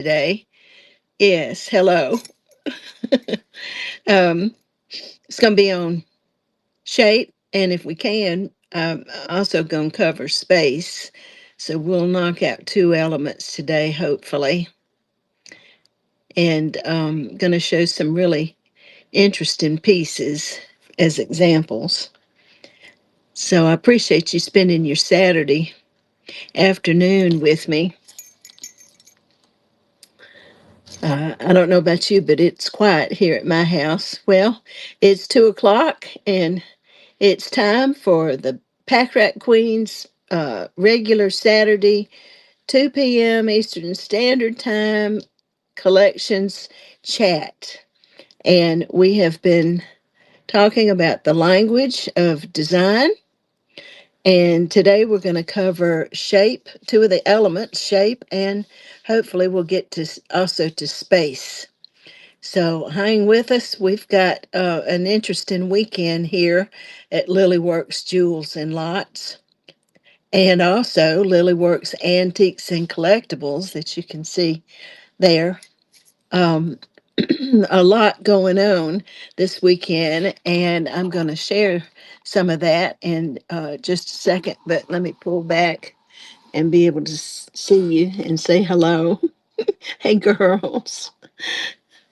today. Yes, hello. um, it's going to be on shape, and if we can, also going to cover space. So we'll knock out two elements today, hopefully, and going to show some really interesting pieces as examples. So I appreciate you spending your Saturday afternoon with me. I don't know about you, but it's quiet here at my house. Well, it's 2 o'clock, and it's time for the Pack Rat Queens regular Saturday, 2 p.m. Eastern Standard Time collections chat. And we have been talking about the language of design. And today we're going to cover shape, two of the elements, shape, and hopefully we'll get to also to space. So hang with us. We've got an interesting weekend here at Lilyworks Jewels and Lots, and also Lilyworks Antiques and Collectibles that you can see there. Um, a lot going on this weekend, and I'm going to share some of that in just a second. But let me pull back and be able to see you and say hello. Hey, girls.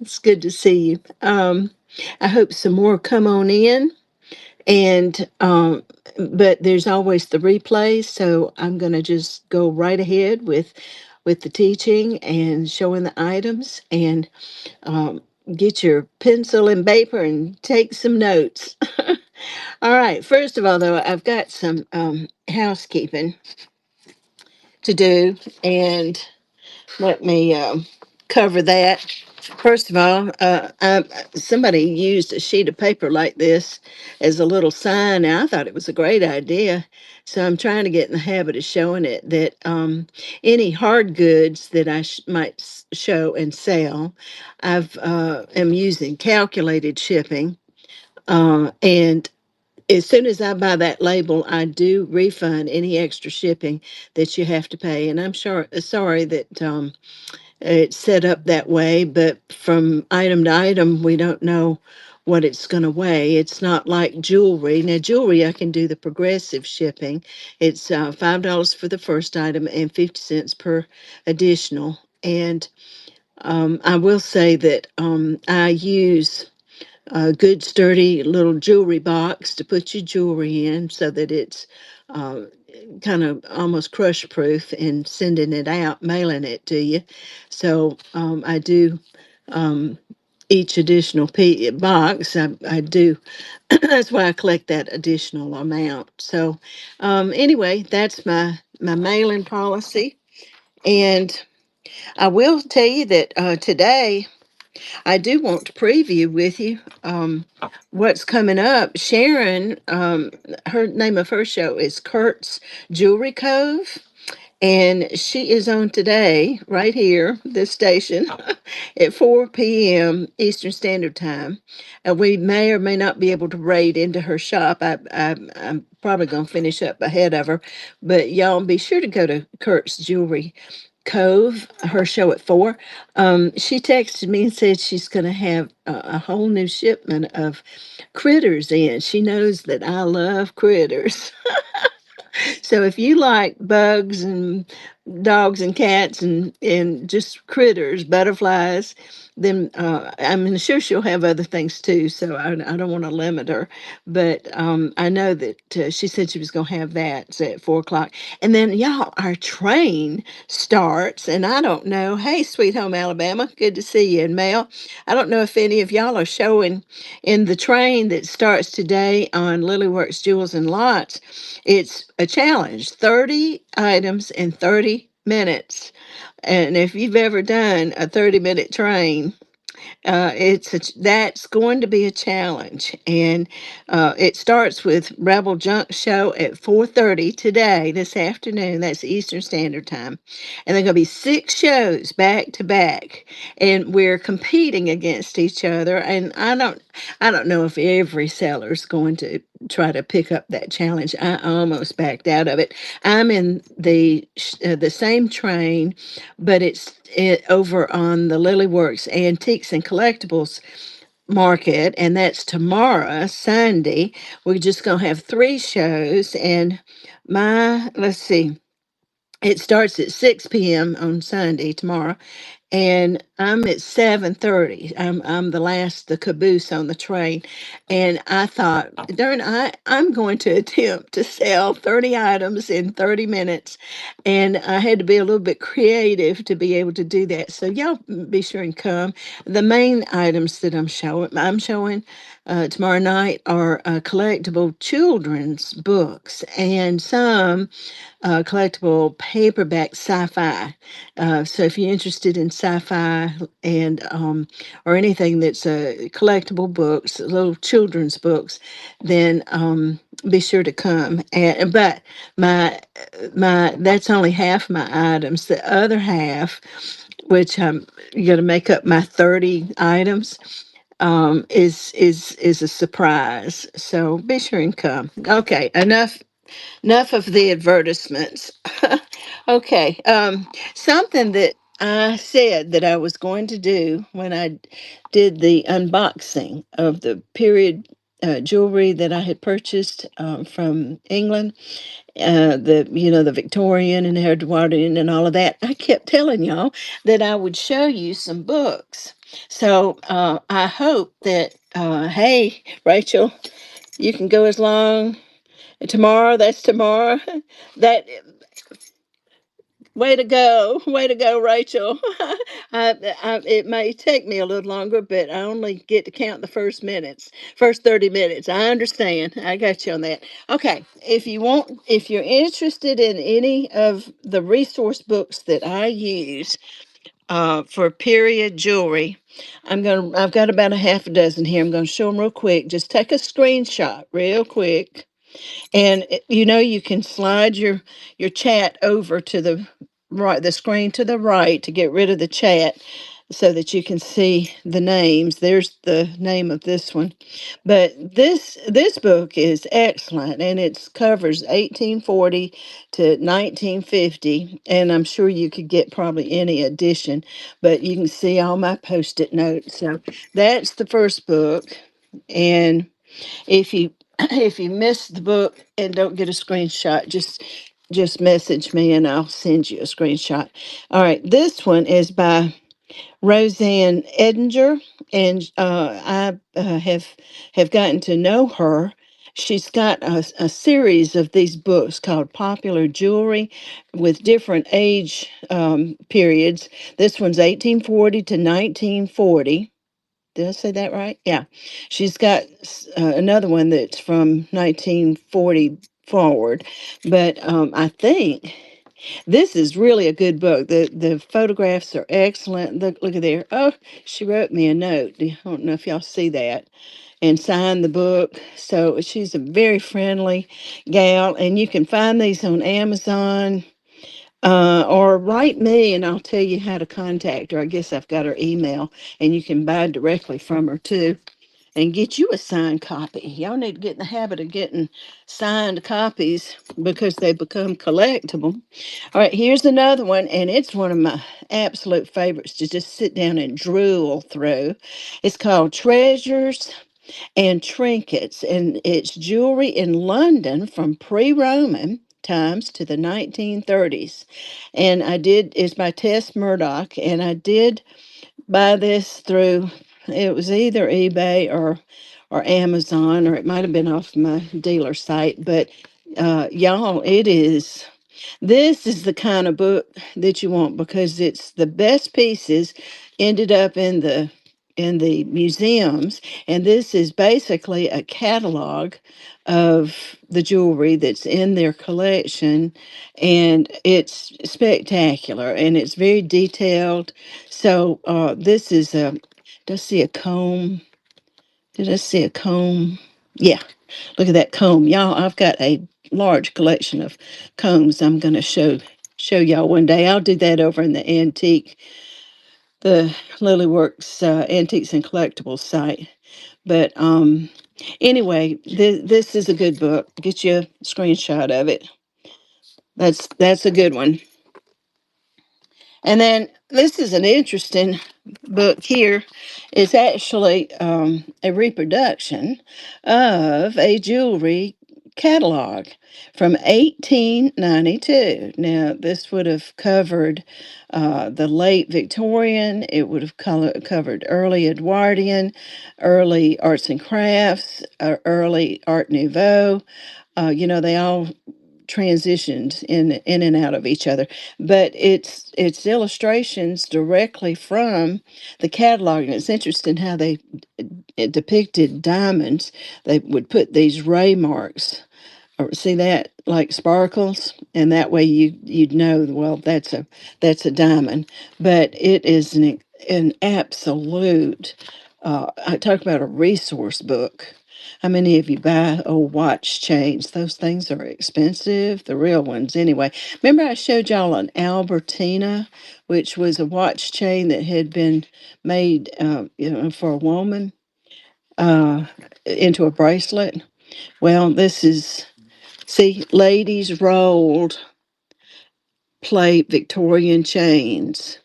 It's good to see you. I hope some more come on in, and but there's always the replays, so I'm going to just go right ahead with the teaching and showing the items, and um, get your pencil and paper and take some notes. All right. First of all, though, I've got some housekeeping to do, and let me cover that. First of all, somebody used a sheet of paper like this as a little sign. And I thought it was a great idea. So I'm trying to get in the habit of showing it that any hard goods that I might show and sell, I've am using calculated shipping. And as soon as I buy that label, I do refund any extra shipping that you have to pay. And I'm sure sorry that it's set up that way, but from item to item, we don't know what it's going to weigh. It's not like jewelry. Now, jewelry, I can do the progressive shipping. It's $5 for the first item and 50 cents per additional. And I will say that I use a good sturdy little jewelry box to put your jewelry in so that it's uh, kind of almost crush proof in sending it out, mailing it to you. So I do um, each additional box. I do. That's why I collect that additional amount. So anyway, that's my mailing policy. And I will tell you that today I do want to preview with you what's coming up. Sharon, her name of her show is Kurt's Jewelry Cove. And she is on today, right here, this station, at 4 p.m. Eastern Standard Time. And we may or may not be able to raid into her shop. I'm probably going to finish up ahead of her. But y'all be sure to go to Kurt's Jewelry Cove, her show at 4. She texted me and said she's going to have a whole new shipment of critters in. She knows that I love critters. So if you like bugs and dogs and cats and just critters, butterflies, then I'm sure she'll have other things too. So I don't want to limit her, but I know that she said she was going to have that so at 4 o'clock, and then y'all, our train starts, and I don't know. Hey, Sweet Home Alabama, good to see you. And Mel, I don't know if any of y'all are showing in the train that starts today on Lilyworks Jewels and Lots. It's a challenge, 30 items in 30 minutes. And if you've ever done a 30-minute train, that's going to be a challenge, and it starts with Rebel Junk Show at 4:30 today, this afternoon. That's Eastern Standard Time, and there are going to be 6 shows back to back, and we're competing against each other. And I don't know if every seller is going to try to pick up that challenge. I almost backed out of it. I'm in the same train, but it's over on the Lilyworks Antiques and Collectibles Market, and that's tomorrow, Sunday. We're just gonna have three shows, and let's see, it starts at 6 p.m. on Sunday tomorrow, and I'm at 7:30. I'm the last, the caboose on the train, and I thought, darn, I'm going to attempt to sell 30 items in 30 minutes, and I had to be a little bit creative to be able to do that. So y'all be sure and come. The main items that I'm showing tomorrow night are collectible children's books and some collectible paperback sci-fi. So if you're interested in sci-fi and or anything that's collectible books, little children's books, then be sure to come. But my my that's only half my items. The other half, which I'm going to make up my 30 items, is a surprise. So be sure and come. Okay, enough of the advertisements. Okay, something that I said that I was going to do when I did the unboxing of the period jewelry that I had purchased from England, the Victorian and Edwardian and all of that. I kept telling y'all that I would show you some books. So I hope that, hey, Rachel, you can go as long tomorrow. That's tomorrow. That way to go, Rachel. It may take me a little longer, but I only get to count the first 30 minutes. I understand. I got you on that. Okay, if you're interested in any of the resource books that I use for period jewelry, I've got about a half a dozen here. I'm gonna show them real quick. Just take a screenshot real quick. And you can slide your chat over to the screen to the right to get rid of the chat so that you can see the names. There's the name of this one. But this book is excellent, and it covers 1840 to 1950, and I'm sure you could get probably any edition, but you can see all my post-it notes. So that's the first book. And if you if you miss the book and don't get a screenshot, just message me and I'll send you a screenshot. All right, this one is by Roseanne Edinger, and I have gotten to know her. She's got a series of these books called Popular Jewelry with different age periods. This one's 1840 to 1940. Did I say that right? Yeah. She's got another one that's from 1940 forward, but I think this is really a good book. The photographs are excellent. Look at there. Oh, she wrote me a note. I don't know if y'all see that. And signed the book. So she's a very friendly gal, and you can find these on Amazon. Or write me and I'll tell you how to contact her. I guess I've got her email and you can buy directly from her too and get you a signed copy. Y'all need to get in the habit of getting signed copies because they become collectible. All right, here's another one, and it's one of my absolute favorites to just sit down and drool through. It's called Treasures and Trinkets, and it's jewelry in London from pre-Roman times to the 1930s. And it's by Tess Murdoch, and I did buy this through, it was either eBay or Amazon, or it might have been off my dealer site, but y'all, this is the kind of book that you want because it's the best pieces ended up in the museums, and this is basically a catalog of the jewelry that's in their collection, and it's spectacular and it's very detailed. So this is a did I see a comb? Did I see a comb? Yeah, look at that comb, y'all. I've got a large collection of combs. I'm going to show y'all one day. I'll do that over in the Lilyworks Antiques and Collectibles site. But anyway, this is a good book. Get you a screenshot of it. That's a good one. And then this is an interesting book here. It's actually a reproduction of a jewelry catalog from 1892. Now, this would have covered the late Victorian, it would have covered early Edwardian, early arts and crafts, early Art Nouveau. They all transitioned in and out of each other, but it's illustrations directly from the catalog. And it's interesting how they it depicted diamonds. They would put these ray marks, or see that, like sparkles, and that way you'd know, well, that's a diamond. But it is an absolute, I talk about a resource book. How many of you buy old watch chains? Those things are expensive, the real ones anyway. Remember I showed y'all an Albertina, which was a watch chain that had been made, for a woman, uh, into a bracelet. Well, this is, see, ladies rolled plate Victorian chains.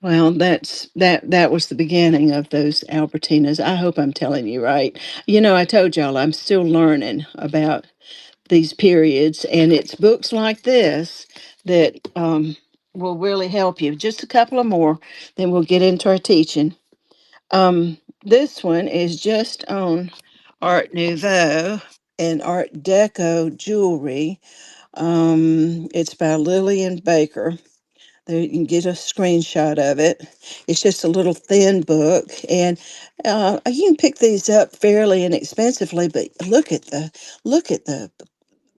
Well, that was the beginning of those Albertinas. I hope I'm telling you right. I told y'all I'm still learning about these periods, and it's books like this that will really help you. Just a couple of more, then we'll get into our teaching. This one is just on Art Nouveau and Art Deco jewelry. It's by Lillian Baker. There you can get a screenshot of it. It's just a little thin book, and you can pick these up fairly inexpensively. But look at the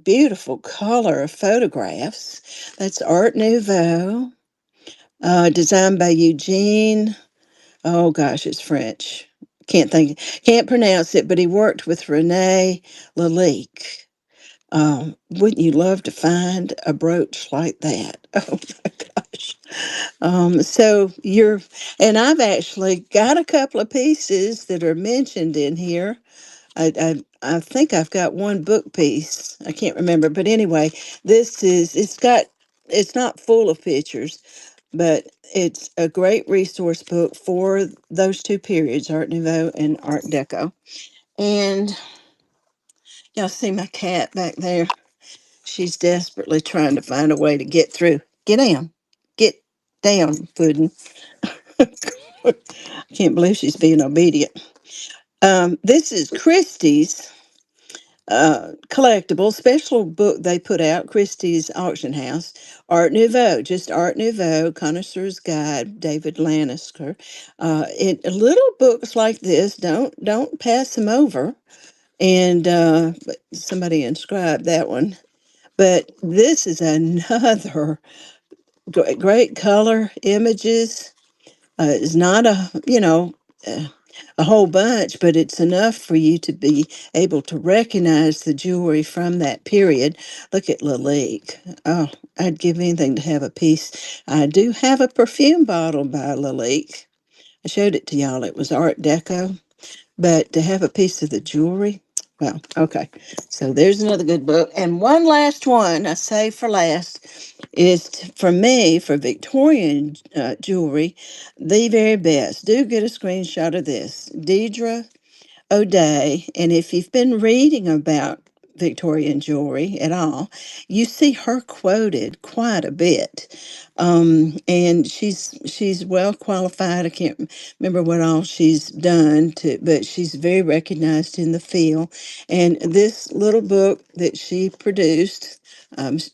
beautiful color of photographs. That's Art Nouveau, designed by Eugene. Oh gosh, it's French. Can't pronounce it, but he worked with Rene Lalique. Wouldn't you love to find a brooch like that? Oh my gosh. So and I've actually got a couple of pieces that are mentioned in here. I think I've got one book piece. I can't remember, but anyway, it's not full of pictures, but it's a great resource book for those two periods, Art Nouveau and Art Deco. And y'all see my cat back there? She's desperately trying to find a way to get through. Get down. Get down, Puddin'. I can't believe she's being obedient. This is Christie's collectible special book they put out, Christie's Auction House. Art Nouveau, just Art Nouveau, Connoisseur's Guide, David Lannister. Little books like this, don't pass them over. And but somebody inscribed that one. But this is another great color images. It's not uh, a whole bunch, but it's enough for you to be able to recognize the jewelry from that period. Look at Lalique. Oh, I'd give anything to have a piece. I do have a perfume bottle by Lalique. I showed it to y'all. It was Art Deco. But to have a piece of the jewelry, well, okay. So there's another good book. And one last one, I save for last, is for me, for Victorian jewelry, the very best. Do get a screenshot of this. Deidre O'Day, and if you've been reading about Victorian jewelry at all, you see her quoted quite a bit. And she's well qualified. I can't remember what all she's done but she's very recognized in the field. And this little book that she produced,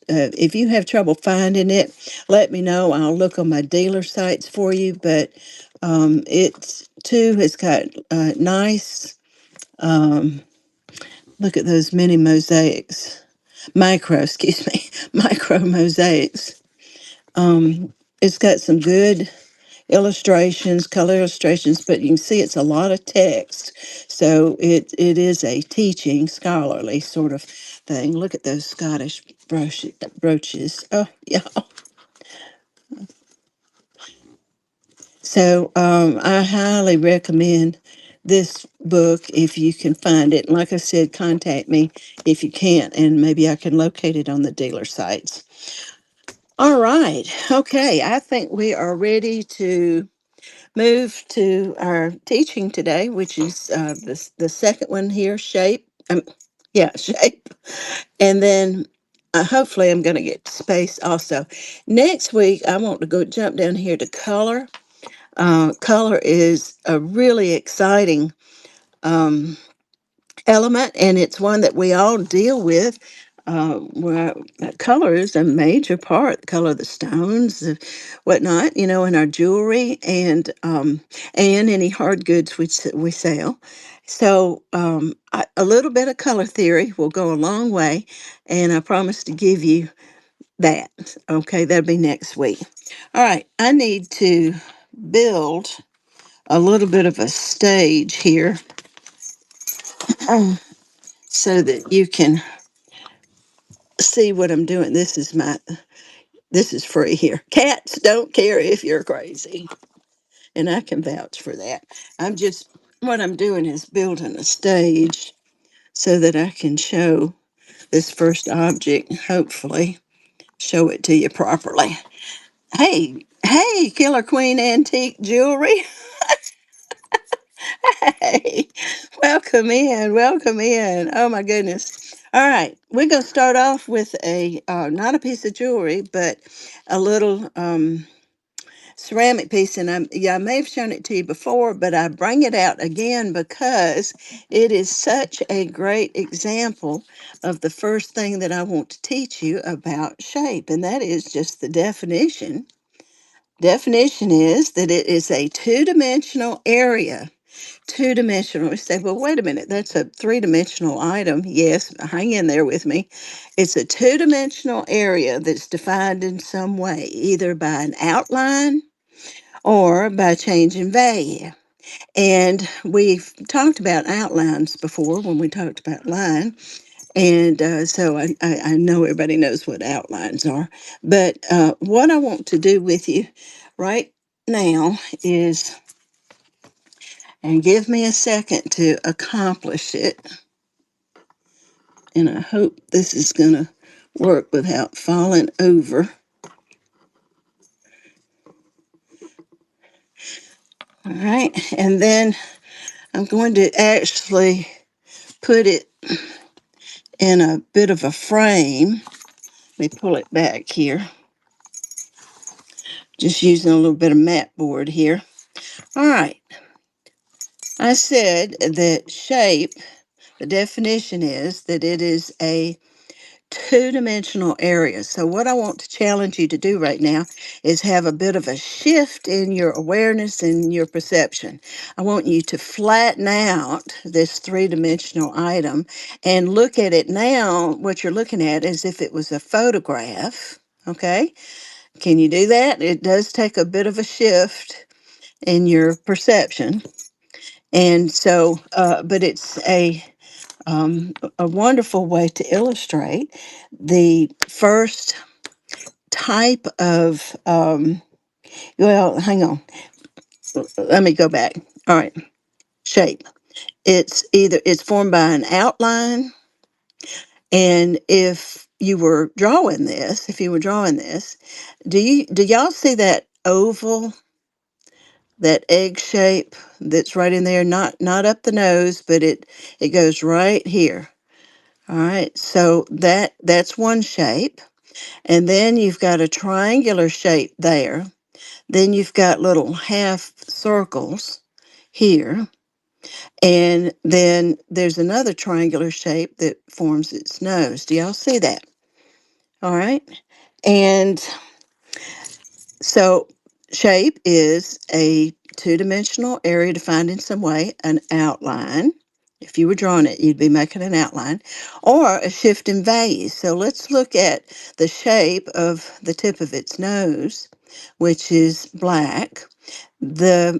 if you have trouble finding it, let me know. I'll look on my dealer sites for you. But it's too has got nice. Um, Look at those mini mosaics, excuse me, micro mosaics. It's got some good illustrations, color illustrations, but you can see it's a lot of text. So it is a teaching, scholarly sort of thing. Look at those Scottish brooches. Oh, yeah. So I highly recommend this book if you can find it. Like I said, contact me if you can't, and maybe I can locate it on the dealer sites. All right. Okay. I think we are ready to move to our teaching today, which is the second one here, shape. Yeah, shape. And then hopefully I'm going to get space also. Next week, I want to go jump down here to color. Color is a really exciting um, element, and it's one that we all deal with. Where color is a major part, the color of the stones, whatnot, in our jewelry and any hard goods we sell. So a little bit of color theory will go a long way, and I promise to give you that. Okay, that'll be next week. All right, I need to build a little bit of a stage here so that you can see what I'm doing. This is free here. Cats don't care if you're crazy, and I can vouch for that. What I'm doing is building a stage so that I can show this first object, hopefully show it to you properly. Hey, Killer Queen Antique Jewelry. Hey, welcome in, welcome in. Oh my goodness. All right, we're going to start off with a not a piece of jewelry, but a little ceramic piece. And I may have shown it to you before, but I bring it out again because it is such a great example of the first thing that I want to teach you about shape, and that is just the definition. Definition is that it is a two-dimensional area. Two-dimensional. We say, well, wait a minute, that's a three-dimensional item. Yes, hang in there with me. It's a two-dimensional area that's defined in some way, either by an outline or by change in value. And we've talked about outlines before when we talked about line. And so I know everybody knows what outlines are. But what I want to do with you right now is, and give me a second to accomplish it. And I hope this is going to work without falling over. All right. And then I'm going to actually put it in a bit of a frame. Let me pull it back here. Just using a little bit of mat board here. All right. I said that shape, the definition is that it is a two-dimensional area. So what I want to challenge you to do right now is have a bit of a shift in your awareness and your perception. I want you to flatten out this three-dimensional item and look at it now, what you're looking at, as if it was a photograph. Okay? Can you do that? It does take a bit of a shift in your perception. And so, but it's a wonderful way to illustrate the first type of, well, hang on, let me go back. All right, shape. It's formed by an outline, and if you were drawing this, do y'all see that oval, that egg shape that's right in there? Not up the nose, but it goes right here. All right, so that's one shape. And then you've got a triangular shape there. Then you've got little half circles here. And then there's another triangular shape that forms its nose. Do y'all see that? All right. And so shape is a two-dimensional area defined in some way, an outline. If you were drawing it, you'd be making an outline, or a shift in value. So let's look at the shape of the tip of its nose, which is black. The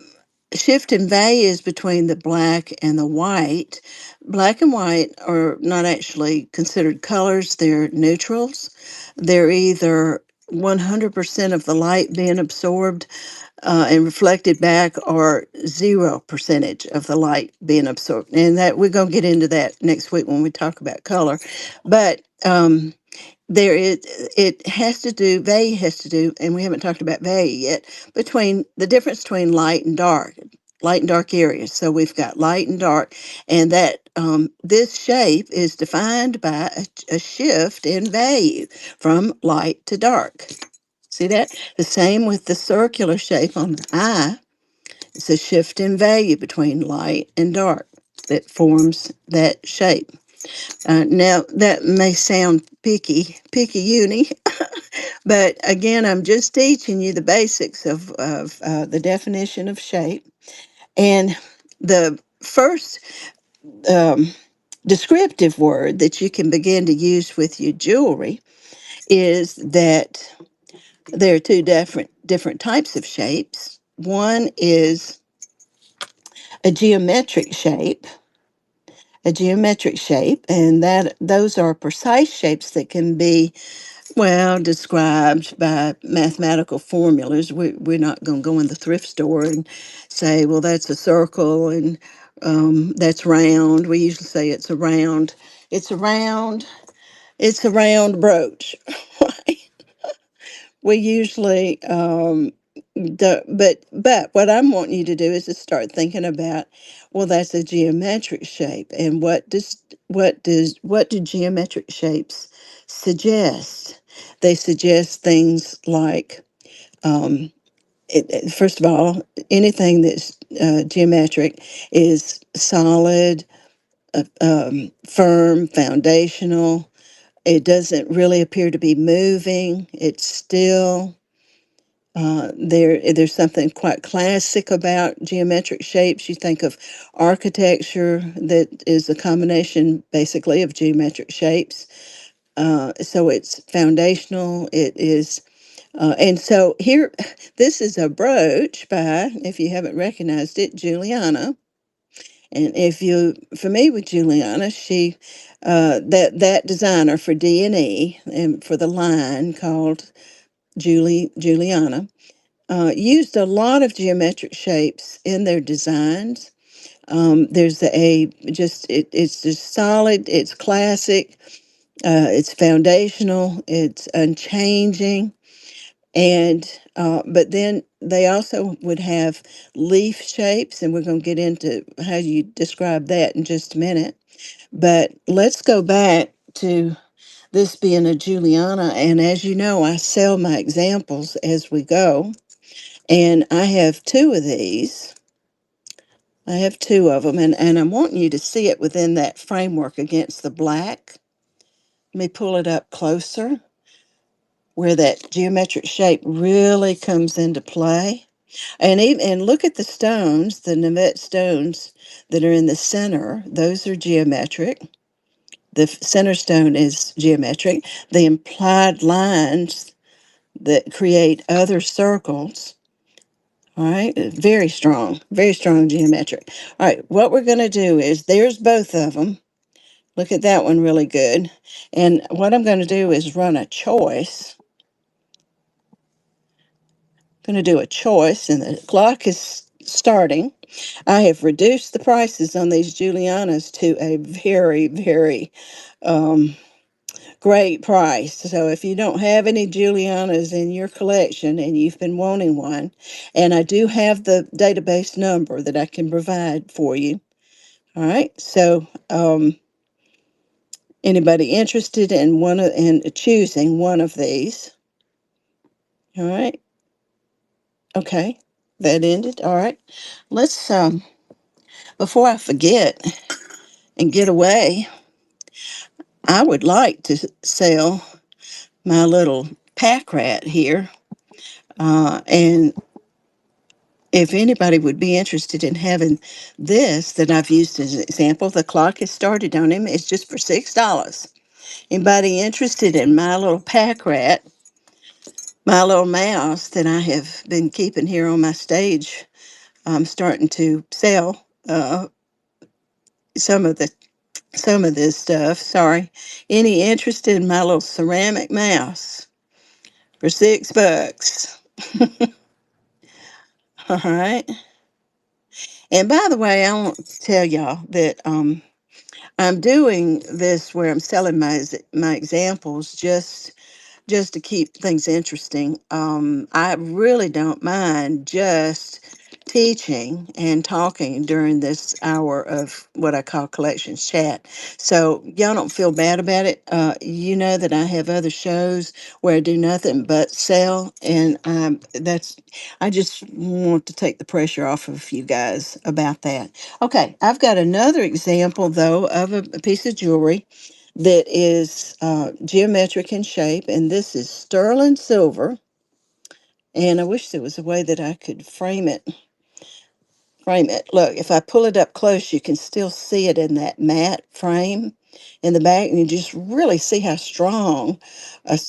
shift in values between the black and the white. Black and white are not actually considered colors, they're neutrals. They're either 100% of the light being absorbed and reflected back, or 0% of the light being absorbed. And that we're going to get into that next week when we talk about color. But there is it has to do value has to do, and we haven't talked about value yet, between the difference between light and dark areas. So we've got light and dark, and that this shape is defined by a shift in value from light to dark. See that? The same with the circular shape on the eye. It's a shift in value between light and dark that forms that shape. Now, that may sound picky uni, but again, I'm just teaching you the basics of the definition of shape. And the first um, descriptive word that you can begin to use with your jewelry is that there are two different types of shapes. One is a geometric shape, and that those are precise shapes that can be, well, described by mathematical formulas. We're not going to go in the thrift store and say, well, that's a circle and that's round. We usually say it's a round. It's a round. It's a round brooch. We usually but what I'm wanting you to do is to start thinking about, well, that's a geometric shape, and what do geometric shapes suggest? They suggest things like, first of all, anything that's geometric is solid, firm, foundational. It doesn't really appear to be moving. It's still. There's something quite classic about geometric shapes. You think of architecture that is a combination, basically, of geometric shapes. So it's foundational. It is, and so here, this is a brooch by, if you haven't recognized it, Juliana. And if you're familiar with Juliana, she, that designer for D&E and for the line called Juliana, used a lot of geometric shapes in their designs. There's it's just solid, it's classic, it's foundational, it's unchanging. And but then they also would have leaf shapes, and we're going to get into how you describe that in just a minute. But let's go back to this being a Juliana, and as you know, I sell my examples as we go. And I have two of these. I have two of them, and I'm wanting you to see it within that framework against the black. Let me pull it up closer where that geometric shape really comes into play. And look at the stones, the Navette stones that are in the center. Those are geometric. The center stone is geometric. The implied lines that create other circles. All right, very strong geometric. All right, what we're going to do is there's both of them. Look at that one really good. And what I'm going to do is run a choice. I'm going to do a choice, and the clock is starting. I have reduced the prices on these Julianas to a very um, great price. So if you don't have any Julianas in your collection and you've been wanting one, and I do have the database number that I can provide for you. All right. So anybody interested in choosing one of these? All right. Okay. That ended. All right. Let's before I forget and get away, I would like to sell my little pack rat here. And if anybody would be interested in having this that I've used as an example, the clock has started on him. It's just for $6. Anybody interested in my little pack rat, my little mouse that I have been keeping here on my stage? I'm starting to sell some of the some of this stuff. Sorry. Any interest in my little ceramic mouse for $6? All right. And by the way, I want to tell y'all that I'm doing this where I'm selling my examples just to keep things interesting. I really don't mind just teaching and talking during this hour of what I call collections chat. So y'all don't feel bad about it. You know that I have other shows where I do nothing but sell, and I just want to take the pressure off of you guys about that. Okay, I've got another example though of a piece of jewelry that is geometric in shape, and this is sterling silver. And I wish there was a way that I could frame it. Frame it. Look, if I pull it up close, you can still see it in that matte frame in the back, and you just really see how strong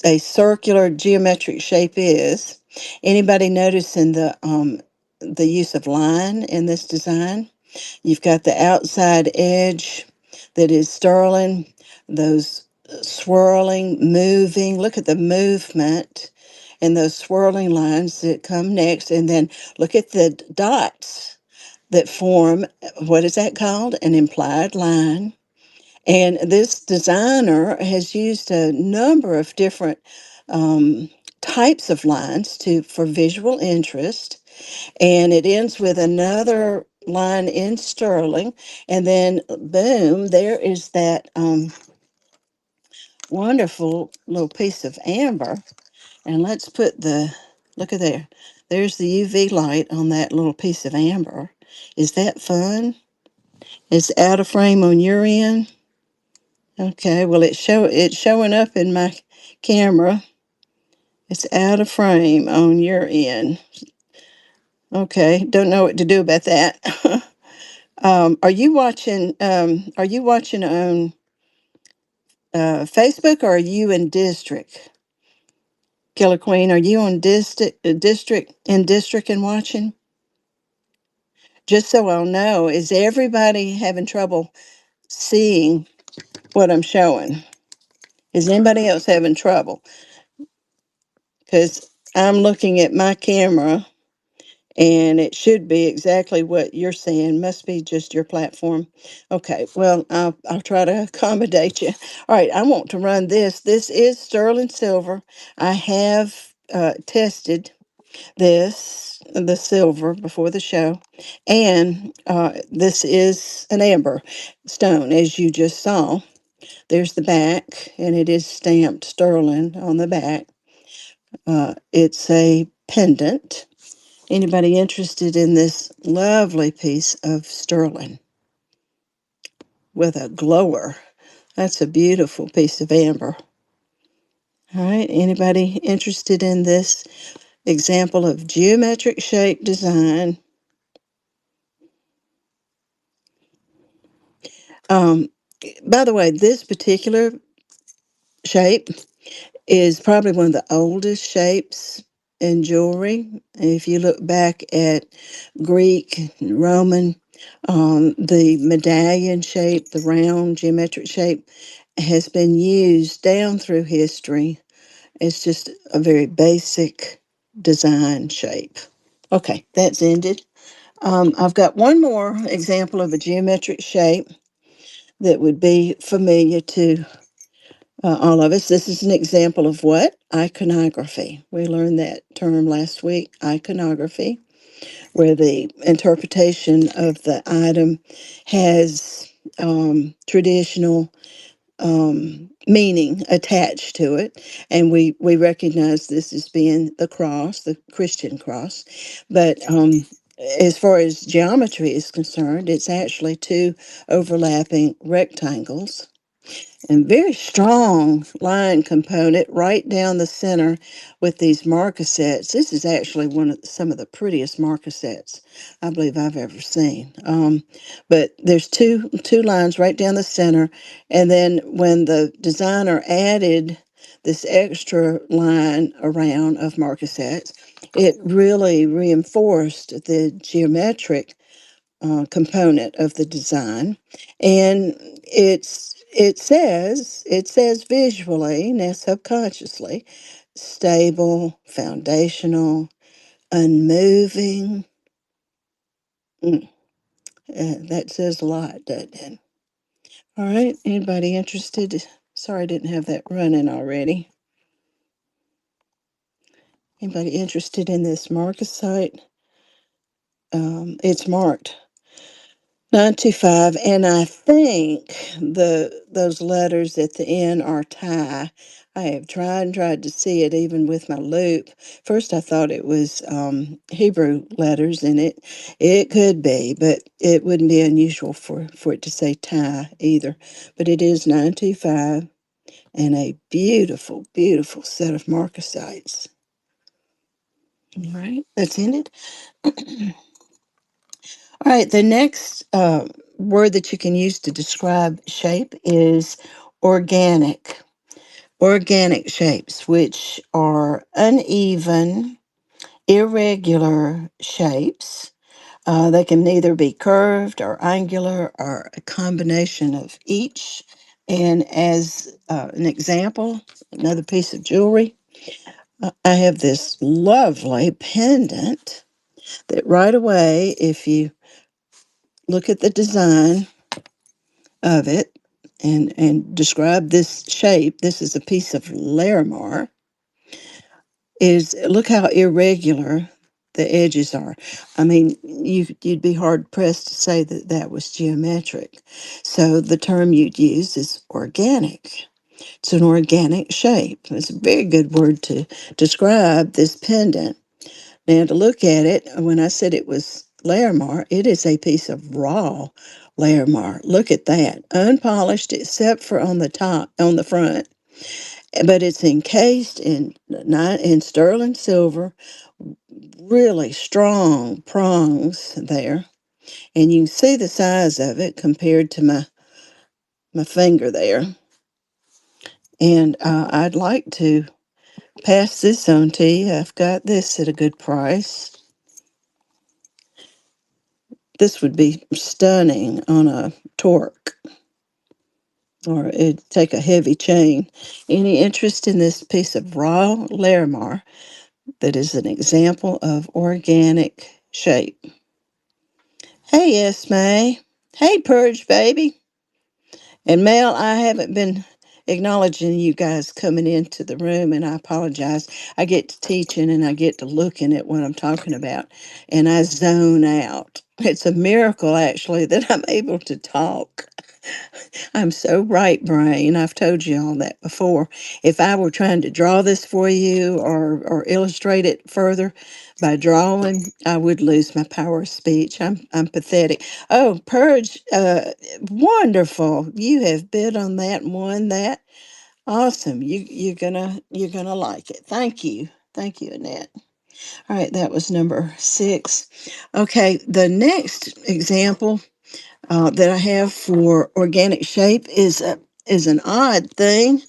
a circular geometric shape is. Anybody noticing the use of line in this design? You've got the outside edge that is sterling, those swirling, moving. Look at the movement and those swirling lines that come next. And then look at the dots that form, what is that called? An implied line. And this designer has used a number of different um, types of lines for visual interest, and it ends with another line in sterling, and then boom, there is that wonderful little piece of amber. And let's put the look at there, there's the UV light on that little piece of amber. Is that fun? It's out of frame on your end. Okay, well it's showing up in my camera. It's out of frame on your end. Okay, don't know what to do about that. Are you watching? Are you watching on Facebook, or are you in district? Killer Queen, are you on district and watching? Just so I'll know, is everybody having trouble seeing what I'm showing? Is anybody else having trouble? Because I'm looking at my camera, and it should be exactly what you're saying. Must be just your platform. Okay, well, I'll try to accommodate you. All right, I want to run this. This is sterling silver. I have tested the silver before the show, and this is an amber stone, as you just saw. There's the back, and it is stamped sterling on the back. It's a pendant. Anybody interested in this lovely piece of sterling with a glower? That's a beautiful piece of amber. All right, anybody interested in this example of geometric shape design? Um, by the way, this particular shape is probably one of the oldest shapes in jewelry. If you look back at Greek, Roman, the medallion shape, the round geometric shape, has been used down through history. It's just a very basic design shape. Okay, that's ended. I've got one more example of a geometric shape that would be familiar to all of us. This is an example of what? Iconography. We learned that term last week, iconography, where the interpretation of the item has traditional meaning attached to it. And we recognize this as being the cross, the Christian cross. But as far as geometry is concerned, it's actually two overlapping rectangles and very strong line component right down the center with these marcasets. This is actually some of the prettiest marcasets I believe I've ever seen. But there's two lines right down the center, and then when the designer added this extra line around of marcasets, it really reinforced the geometric component of the design, and it says visually, now subconsciously, stable, foundational, unmoving. Mm, that says a lot, doesn't it? All right, anybody interested? Sorry, I didn't have that running already. Anybody interested in this marcasite? It's marked 925, and I think those letters at the end are Thai. I have tried and tried to see it even with my loop. First, I thought it was Hebrew letters, and it could be, but it wouldn't be unusual for it to say Thai either. But it is 925, and a beautiful, beautiful set of marcasites. All right, that's ended. All right, the next word that you can use to describe shape is organic. Organic shapes, which are uneven, irregular shapes. They can neither be curved or angular or a combination of each. And as an example, another piece of jewelry, I have this lovely pendant that right away, if you look at the design of it and describe this shape, this is a piece of Larimar, is look how irregular the edges are. I mean, you'd be hard pressed to say that that was geometric. So the term you'd use is organic. It's an organic shape. It's a very good word to describe this pendant. Now, to look at it, when I said it was Larimar, it is a piece of raw Larimar. Look at that. Unpolished except for on the top, on the front. But it's encased in sterling silver, really strong prongs there. And you can see the size of it compared to my finger there. And I'd like to pass this on to you. I've got this at a good price. This would be stunning on a torque, or it'd take a heavy chain. Any interest in this piece of raw Larimar that is an example of organic shape? Hey, Esme. Hey, Purge baby. And Mel, I haven't been acknowledging you guys coming into the room, and I apologize. I get to teaching and I get to looking at what I'm talking about, and I zone out. It's a miracle, actually, that I'm able to talk. I'm so right brain. I've told you all that before. If I were trying to draw this for you or illustrate it further by drawing, I would lose my power of speech. I'm pathetic. Oh, Purge, wonderful. You have bid on that and won that. Awesome. You're gonna like it. Thank you. Thank you, Annette. All right, that was number 6. Okay, the next example that I have for organic shape is an odd thing.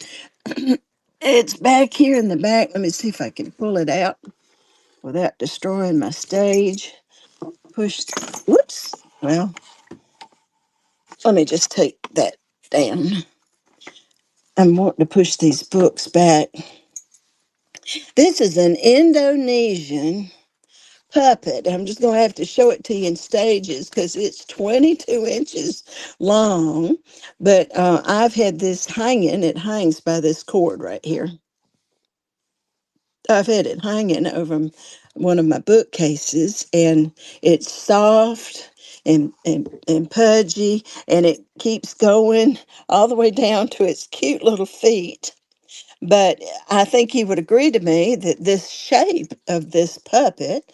It's back here in the back. Let me see if I can pull it out without destroying my stage. Push. Whoops. Well, let me just take that down. I'm wanting to push these books back. This is an Indonesian puppet. I'm just going to have to show it to you in stages because it's 22 inches long. But I've had this hanging. It hangs by this cord right here. I've had it hanging over one of my bookcases, and it's soft and pudgy, and it keeps going all the way down to its cute little feet. But I think you would agree to me that this shape of this puppet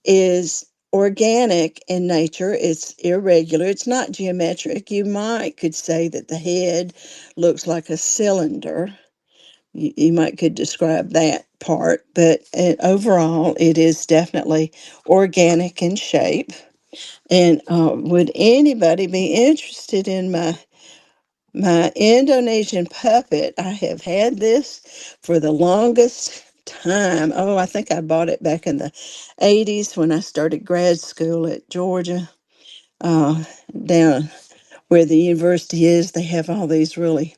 is organic in nature. It's irregular. It's not geometric. You might could say that the head looks like a cylinder. You might could describe that part, but overall, it is definitely organic in shape. And would anybody be interested in my Indonesian puppet? I have had this for the longest time. Oh, I think I bought it back in the 80s when I started grad school at Georgia. Uh, Down where the university is, they have all these really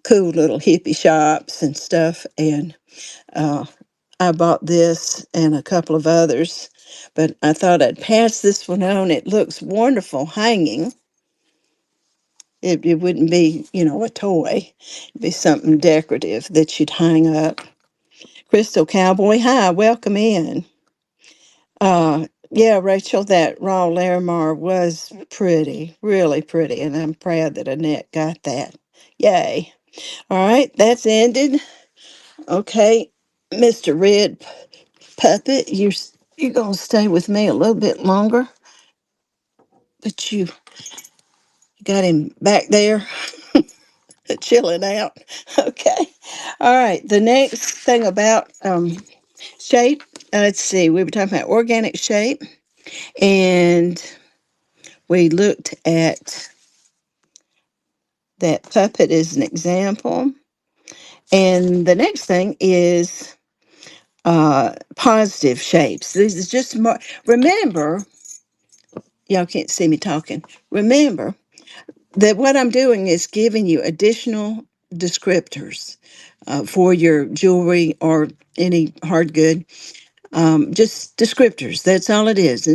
cool little hippie shops and stuff. And uh, I bought this and a couple of others, but I thought I'd pass this one on. It looks wonderful hanging. It wouldn't be, a toy. It'd be something decorative that you'd hang up. Crystal Cowboy, hi, welcome in. Yeah, Rachel, that raw Larimar was pretty, really pretty, and I'm proud that Annette got that. Yay. All right, that's ended. Okay, Mr. Red Puppet, you're gonna stay with me a little bit longer, but you got him back there chilling out. Okay. All right. The next thing about shape, let's see, we were talking about organic shape, and we looked at that puppet as an example. And the next thing is positive shapes. This is just more, remember, y'all can't see me talking. Remember that what I'm doing is giving you additional descriptors for your jewelry or any hard good, just descriptors. That's all it is.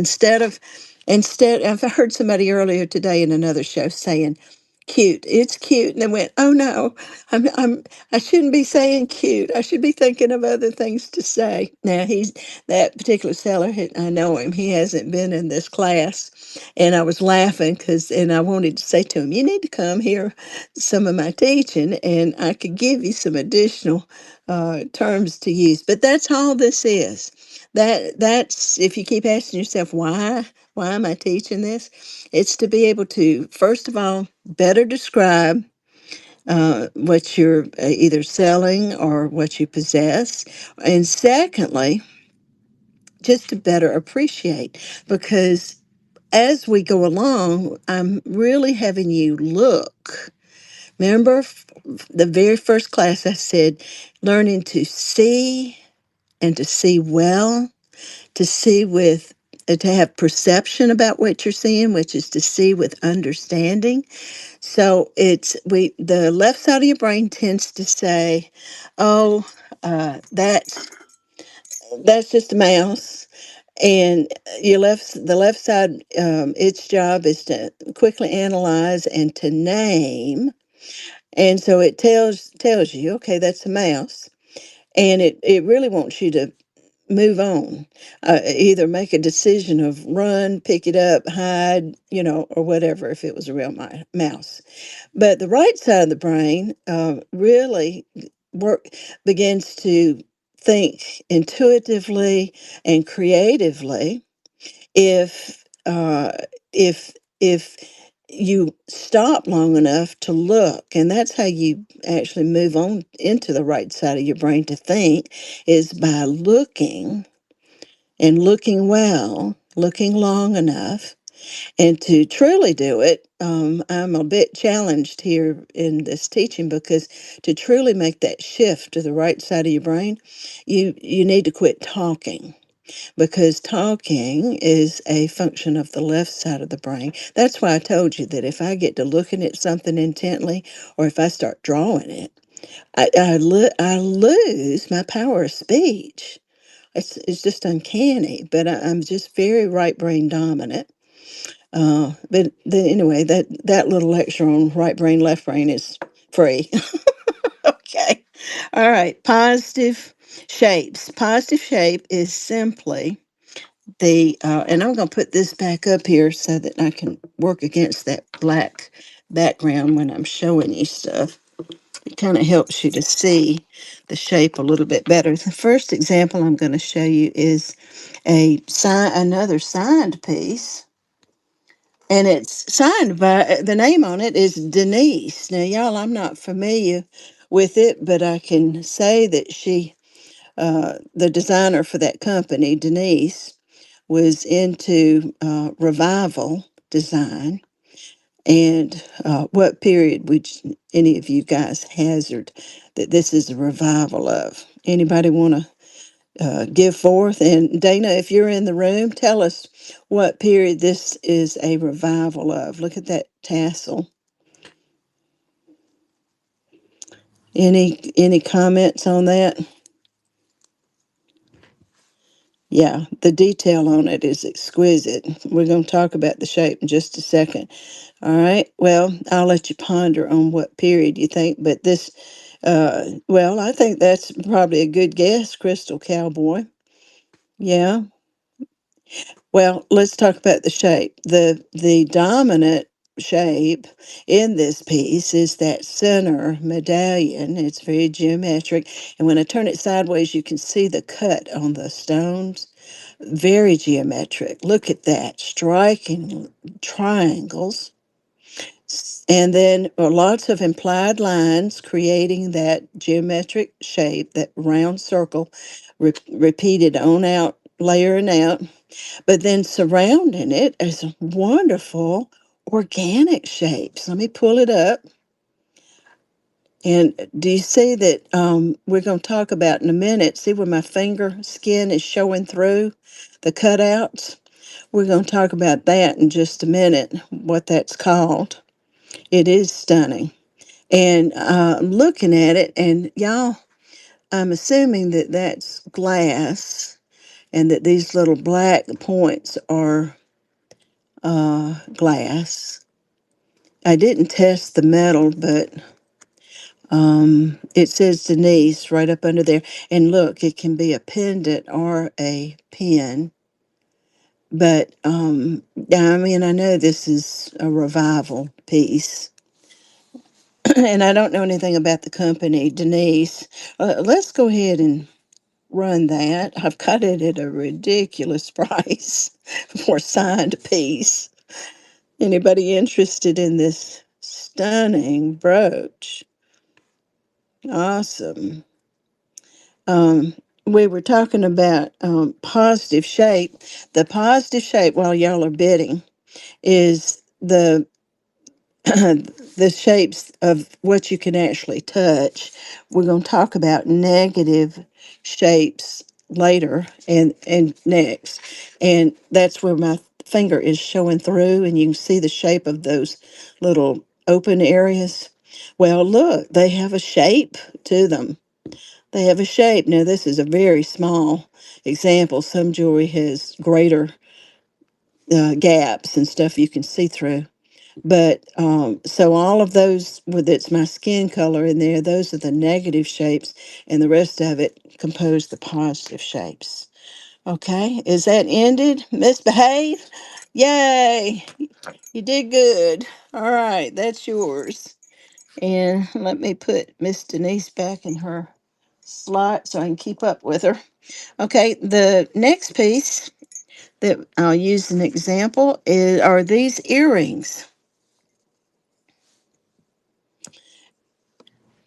I've heard somebody earlier today in another show saying, "Cute, it's cute," and they went, "Oh no, I shouldn't be saying cute. I should be thinking of other things to say." Now that particular seller. I know him. He hasn't been in this class, and I was laughing and I wanted to say to him, "You need to come hear some of my teaching, and I could give you some additional terms to use." But that's all this is. That's if you keep asking yourself why am I teaching this? It's to be able to, first of all, better describe what you're either selling or what you possess. And secondly, just to better appreciate, because as we go along, I'm really having you look. Remember the very first class I said, learning to see and to see well, to see with to have perception about what you're seeing, which is to see with understanding. So the left side of your brain tends to say, "Oh, that's just a mouse," and the left side, its job is to quickly analyze and to name, and so it tells you, okay, that's a mouse, and it really wants you to move on, either make a decision of run, pick it up, hide, or whatever if it was a real mouse. But the right side of the brain really work begins to think intuitively and creatively if if you stop long enough to look, and that's how you actually move on into the right side of your brain to think, is by looking and looking well, looking long enough. And to truly do it, I'm a bit challenged here in this teaching, because to truly make that shift to the right side of your brain, you need to quit talking, because talking is a function of the left side of the brain. That's why I told you that if I get to looking at something intently, or if I start drawing it, I lose my power of speech. It's just uncanny, but I'm just very right brain dominant. Anyway, that little lecture on right brain, left brain is free. Okay. All right. Positive shapes. Positive shape is simply and I'm going to put this back up here so that I can work against that black background when I'm showing you stuff. It kind of helps you to see the shape a little bit better. The first example I'm going to show you is another signed piece, and it's signed by, the name on it is Denise. Now, y'all, I'm not familiar with it, but I can say that the designer for that company, Denise, was into revival design. And what period would any of you guys hazard that this is a revival of? Anybody want to give forth? And Dana, if you're in the room, tell us what period this is a revival of. Look at that tassel. Any comments on that? Yeah, the detail on it is exquisite. We're going to talk about the shape in just a second. All right. Well, I'll let you ponder on what period you think, but this, well, I think that's probably a good guess, Crystal Cowboy. Yeah. Well, let's talk about the shape. The dominant shape in this piece is that center medallion. It's very geometric, and when I turn it sideways, you can see the cut on the stones. Very geometric. Look at that. Striking triangles. And then lots of implied lines creating that geometric shape, that round circle, repeated on out, layering out. But then surrounding it is wonderful organic shapes. Let me pull it up. And do you see that we're going to talk about in a minute? See where my finger skin is showing through the cutouts? We're going to talk about that in just a minute, what that's called. It is stunning. And I'm looking at it, and y'all, I'm assuming that that's glass and that these little black points are glass. I didn't test the metal, but it says Denise right up under there. And look, it can be a pendant or a pin. But yeah, I mean, I know this is a revival piece. And I don't know anything about the company, Denise. Let's go ahead and run that. I've got it at a ridiculous price for a signed piece. Anybody interested in this stunning brooch? Awesome. Um, we were talking about positive shape. The positive shape, while y'all are bidding, is the shapes of what you can actually touch. We're going to talk about negative shapes later and next. And that's where my finger is showing through, and you can see the shape of those little open areas. Well, look, they have a shape to them. They have a shape. Now, this is a very small example. Some jewelry has greater gaps and stuff you can see through. But so all of those with it's my skin color in there, those are the negative shapes, and the rest of it compose the positive shapes. Okay, is that ended? Misbehave? Yay! You did good. All right, that's yours. And let me put Miss Denise back in her slot so I can keep up with her. Okay, the next piece that I'll use an example are these earrings.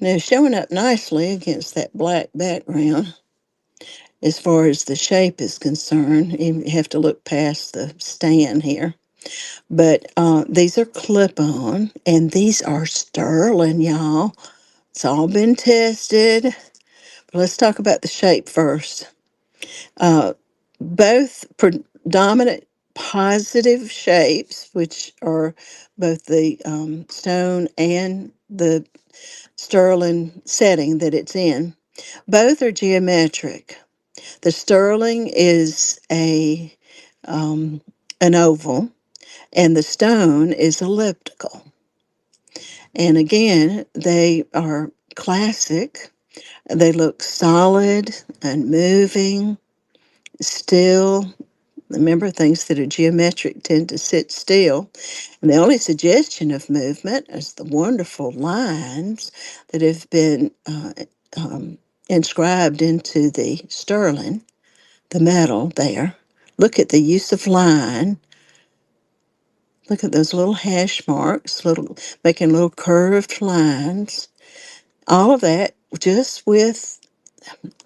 Now, showing up nicely against that black background, as far as the shape is concerned, you have to look past the stand here. But these are clip on, and these are sterling, y'all. It's all been tested. Let's talk about the shape first. Uh, both predominant positive shapes, which are both the stone and the sterling setting that it's in, both are geometric. The sterling is um, an oval, and the stone is elliptical. And again, they are classic. They look solid and moving, still. Remember, things that are geometric tend to sit still. And the only suggestion of movement is the wonderful lines that have been um, inscribed into the sterling, the metal there. Look at the use of line. Look at those little hash marks, little making little curved lines. All of that just with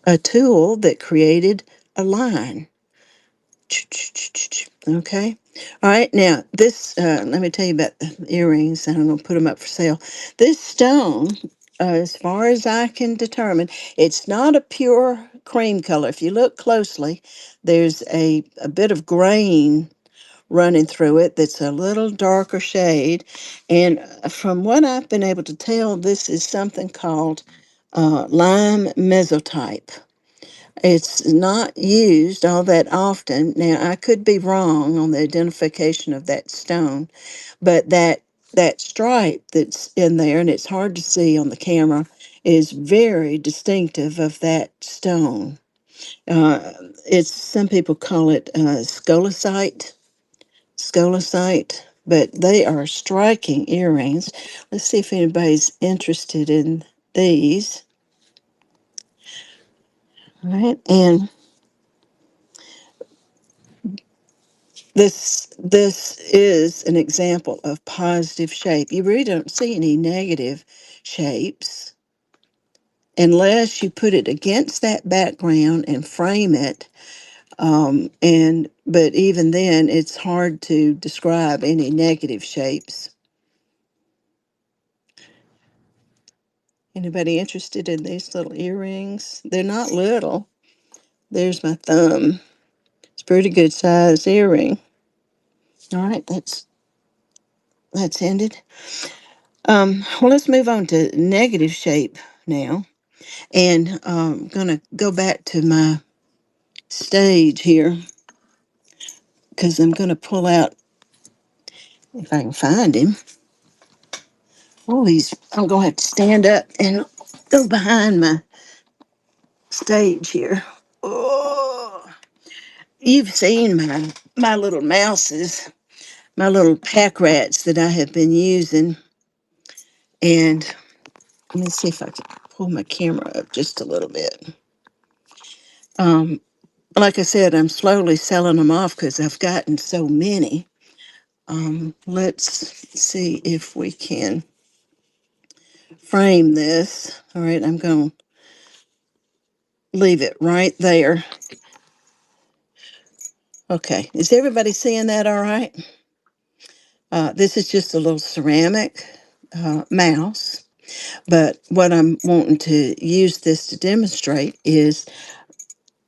a tool that created a line. Okay. All right. Now, let me tell you about the earrings, and I'm going to put them up for sale. This stone, as far as I can determine, it's not a pure cream color. If you look closely, there's a bit of grain running through it that's a little darker shade. And from what I've been able to tell, this is something called lime mesotype. It's not used all that often. Now, I could be wrong on the identification of that stone, but that stripe that's in there, and it's hard to see on the camera, is very distinctive of that stone. Uh, it's some people call it scolecite, but they are striking earrings. Let's see if anybody's interested in these. All right, and this is an example of positive shape. You really don't see any negative shapes unless you put it against that background and frame it. And but even then, it's hard to describe any negative shapes. Anybody interested in these little earrings? They're not little. There's my thumb. It's a pretty good size earring. All right, that's ended. Well, let's move on to negative shape now. And I'm going to go back to my stage here because I'm going to pull out, if I can find him. Oh, I'm going to have to stand up and go behind my stage here. Oh, you've seen my little mouses, my little pack rats that I have been using. And let me see if I can pull my camera up just a little bit. Um, like I said, I'm slowly selling them off because I've gotten so many. Let's see if we can frame this. All right, I'm going to leave it right there. Okay, is everybody seeing that all right? This is just a little ceramic mouse, but what I'm wanting to use this to demonstrate is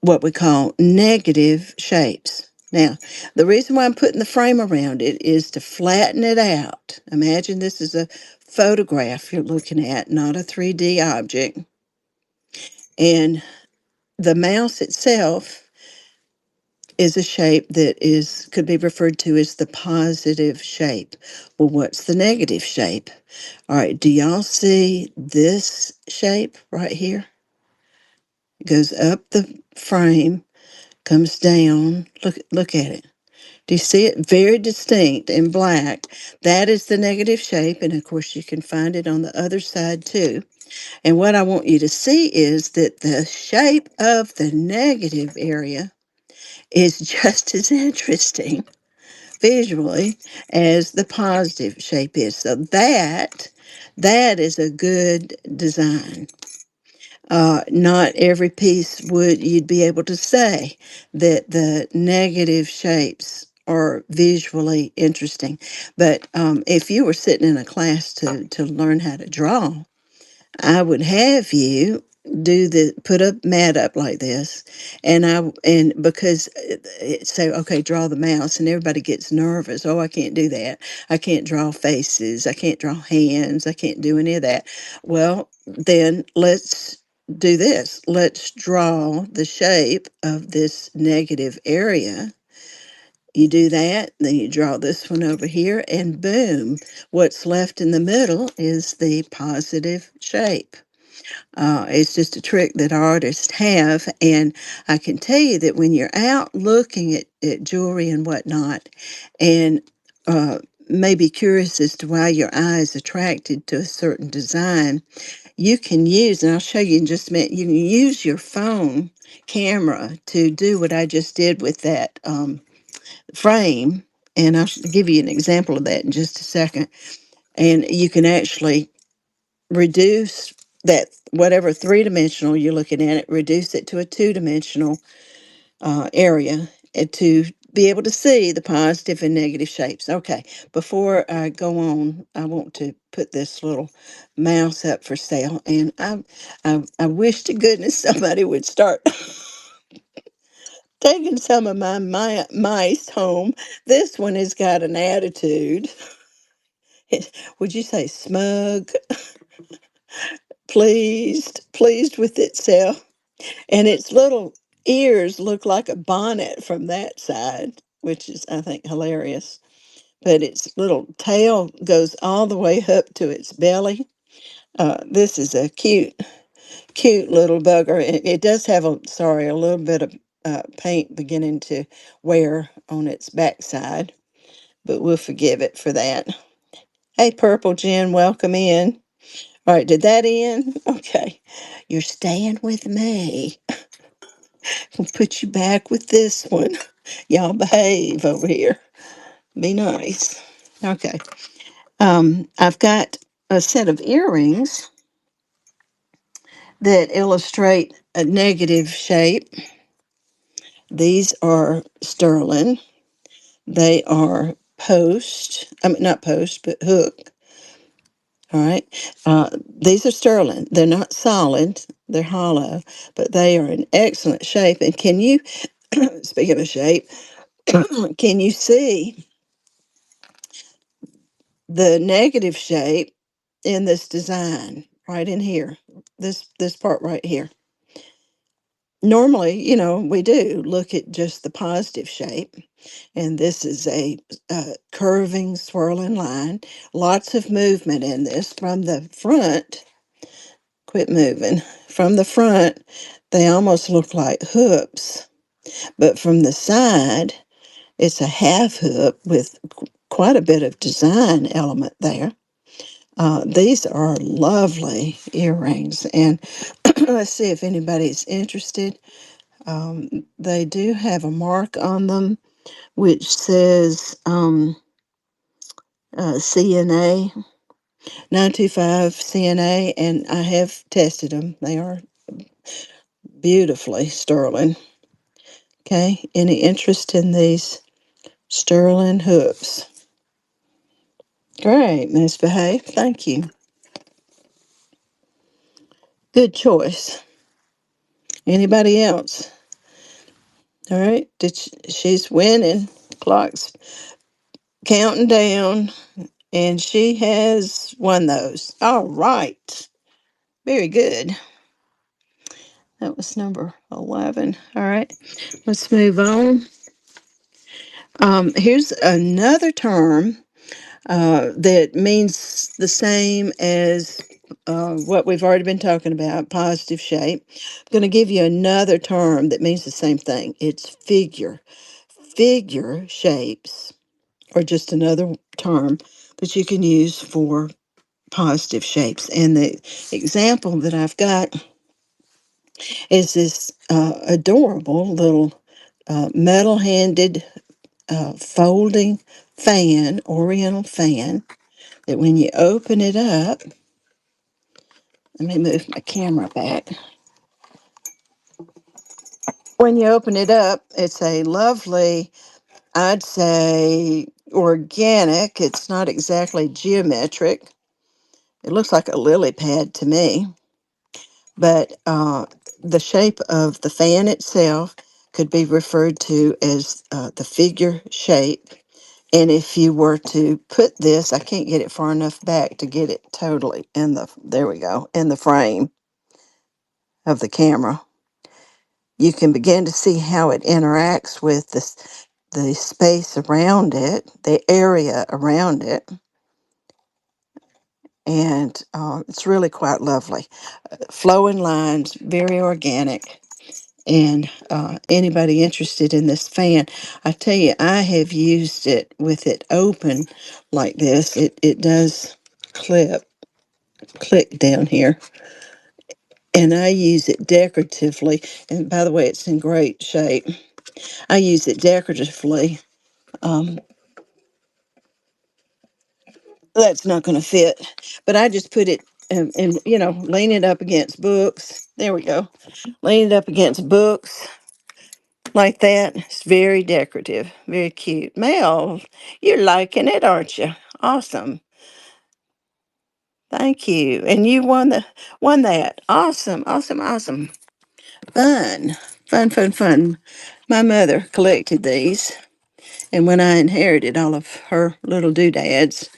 what we call negative shapes. Now, the reason why I'm putting the frame around it is to flatten it out. Imagine this is a photograph you're looking at, not a 3D object. And the mouse itself is a shape that could be referred to as the positive shape. Well, what's the negative shape? All right, do y'all see this shape right here? It goes up the frame, comes down. Look at it. Do you see it? Very distinct in black. That is the negative shape, and of course you can find it on the other side too. And what I want you to see is that the shape of the negative area is just as interesting visually as the positive shape is. So that is a good design. Not every piece would you'd be able to say that the negative shapes are visually interesting. But if you were sitting in a class to learn how to draw, I would have you put a mat up like this, and because say okay, draw the mouse, and everybody gets nervous. Oh, I can't do that. I can't draw faces. I can't draw hands. I can't do any of that. Well, then let's do this. Let's draw the shape of this negative area. You do that, then you draw this one over here, and boom, what's left in the middle is the positive shape. It's just a trick that artists have. And I can tell you that when you're out looking at jewelry and whatnot, and uh, maybe curious as to why your eye is attracted to a certain design, you can use, and I'll show you in just a minute, you can use your phone camera to do what I just did with that frame. And I'll give you an example of that in just a second. And you can actually reduce that whatever three-dimensional you're looking at it, reduce it to a two-dimensional area and to be able to see the positive and negative shapes. Okay, before I go on, I want to put this little mouse up for sale, and I wish to goodness somebody would start taking some of my mice home. This one has got an attitude. Would you say smug? Pleased with itself. And its little ears look like a bonnet from that side, which is, I think, hilarious. But its little tail goes all the way up to its belly. This is a cute little bugger. It does have a little bit of paint beginning to wear on its backside, but we'll forgive it for that. Hey, Purple Jen, welcome in. All right, did that end? Okay. You're staying with me. We'll put you back with this one. Y'all behave over here. Be nice. Okay. I've got a set of earrings that illustrate a negative shape. These are sterling. They are not post, but hook. All right. These are sterling. They're not solid, they're hollow, but they are in excellent shape. And can you, speaking of shape, can you see the negative shape in this design right in here? This part right here. Normally, we do look at just the positive shape, and this is a curving, swirling line. Lots of movement in this from the front. Quit moving. From the front, they almost look like hoops, but from the side, it's a half hoop with quite a bit of design element there. These are lovely earrings, and let's see if anybody's interested. They do have a mark on them which says CNA, 925 CNA, and I have tested them. They are beautifully sterling. Okay, any interest in these sterling hoops? Great, Miss Behave. Thank you. Good choice. Anybody else? All right, she's winning. Clock's counting down, and she has won those. All right, very good. That was number 11. All right, let's move on. Here's another term that means the same as what we've already been talking about, positive shape. I'm going to give you another term that means the same thing. It's figure. Figure shapes are just another term that you can use for positive shapes. And the example that I've got is this adorable little metal handed folding fan, oriental fan, that when you open it up, let me move my camera back. When you open it up, it's a lovely, I'd say, organic. It's not exactly geometric. It looks like a lily pad to me, but the shape of the fan itself could be referred to as the figure shape. And if you were to put this, I can't get it far enough back to get it totally there we go, in the frame of the camera. You can begin to see how it interacts with the space around it, the area around it, and it's really quite lovely. Flowing lines, very organic. And anybody interested in this fan, I tell you, I have used it with it open like this. It does click down here, and I use it decoratively. And by the way, it's in great shape. I use it decoratively. Um, that's not going to fit, but I just put it and lean it up against books. There we go. Lean it up against books like that. It's very decorative, very cute. Mel, you're liking it, aren't you? Awesome. Thank you. And you won that. Awesome, awesome, awesome. Fun. Fun, fun, fun. My mother collected these, and when I inherited all of her little doodads,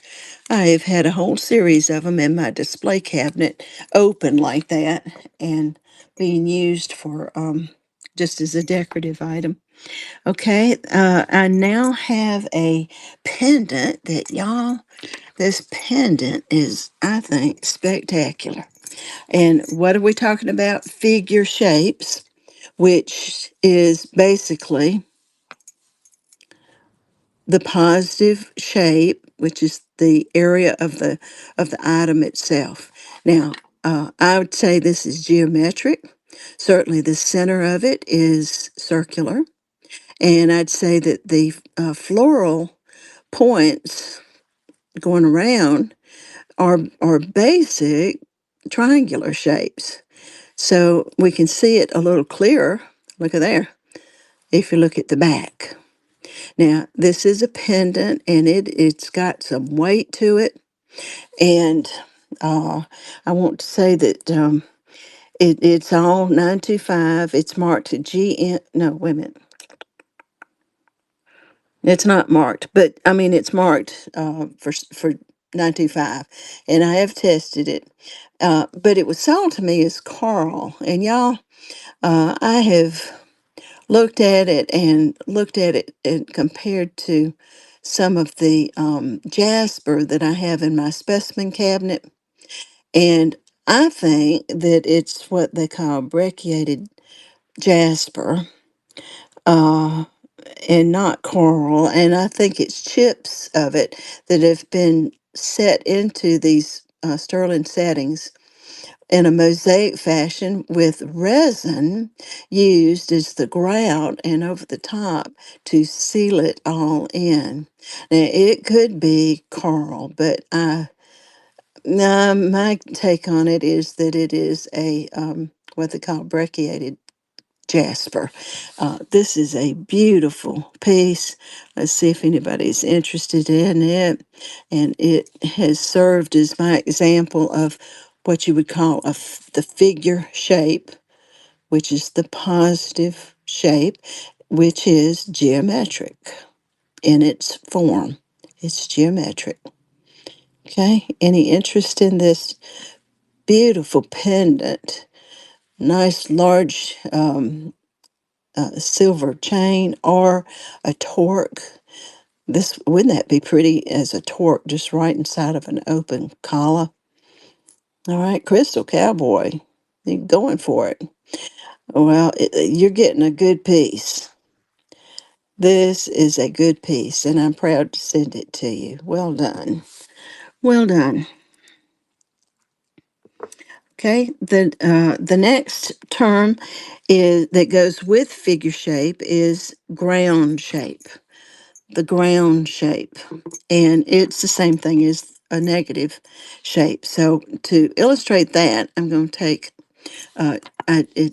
I have had a whole series of them in my display cabinet open like that, and being used for just as a decorative item. Okay, I now have a pendant that y'all, this pendant is, I think, spectacular. And what are we talking about? Figure shapes, which is basically the positive shape, which is the area of the item itself. Now, I would say this is geometric. Certainly, the center of it is circular, and I'd say that the floral points going around are basic triangular shapes. So we can see it a little clearer. Look at there. If you look at the back. Now, this is a pendant and it's got some weight to it. And I want to say that it's all 925. It's marked to GN. No, wait a minute. It's not marked, but I mean, it's marked for 925. And I have tested it. But it was sold to me as Carl. And y'all, I have looked at it and compared to some of the jasper that I have in my specimen cabinet, and I think that it's what they call brecciated jasper, uh, and not coral. And I think it's chips of it that have been set into these sterling settings in a mosaic fashion with resin used as the grout and over the top to seal it all in. Now, it could be coral, but my take on it is that it is a what they call brecciated jasper. This is a beautiful piece. Let's see if anybody's interested in it. And it has served as my example of what you would call the figure shape, which is the positive shape, which is geometric in its form. It's geometric. Okay, any interest in this beautiful pendant? Nice large silver chain or a torque. This wouldn't that be pretty as a torque just right inside of an open collar? All right, Crystal Cowboy, you're going for it. Well, you're getting a good piece. This is a good piece, and I'm proud to send it to you. Well done. Well done. Okay, the next term is that goes with figure shape is ground shape. The ground shape, and it's the same thing as a negative shape. So to illustrate that, I'm going to take.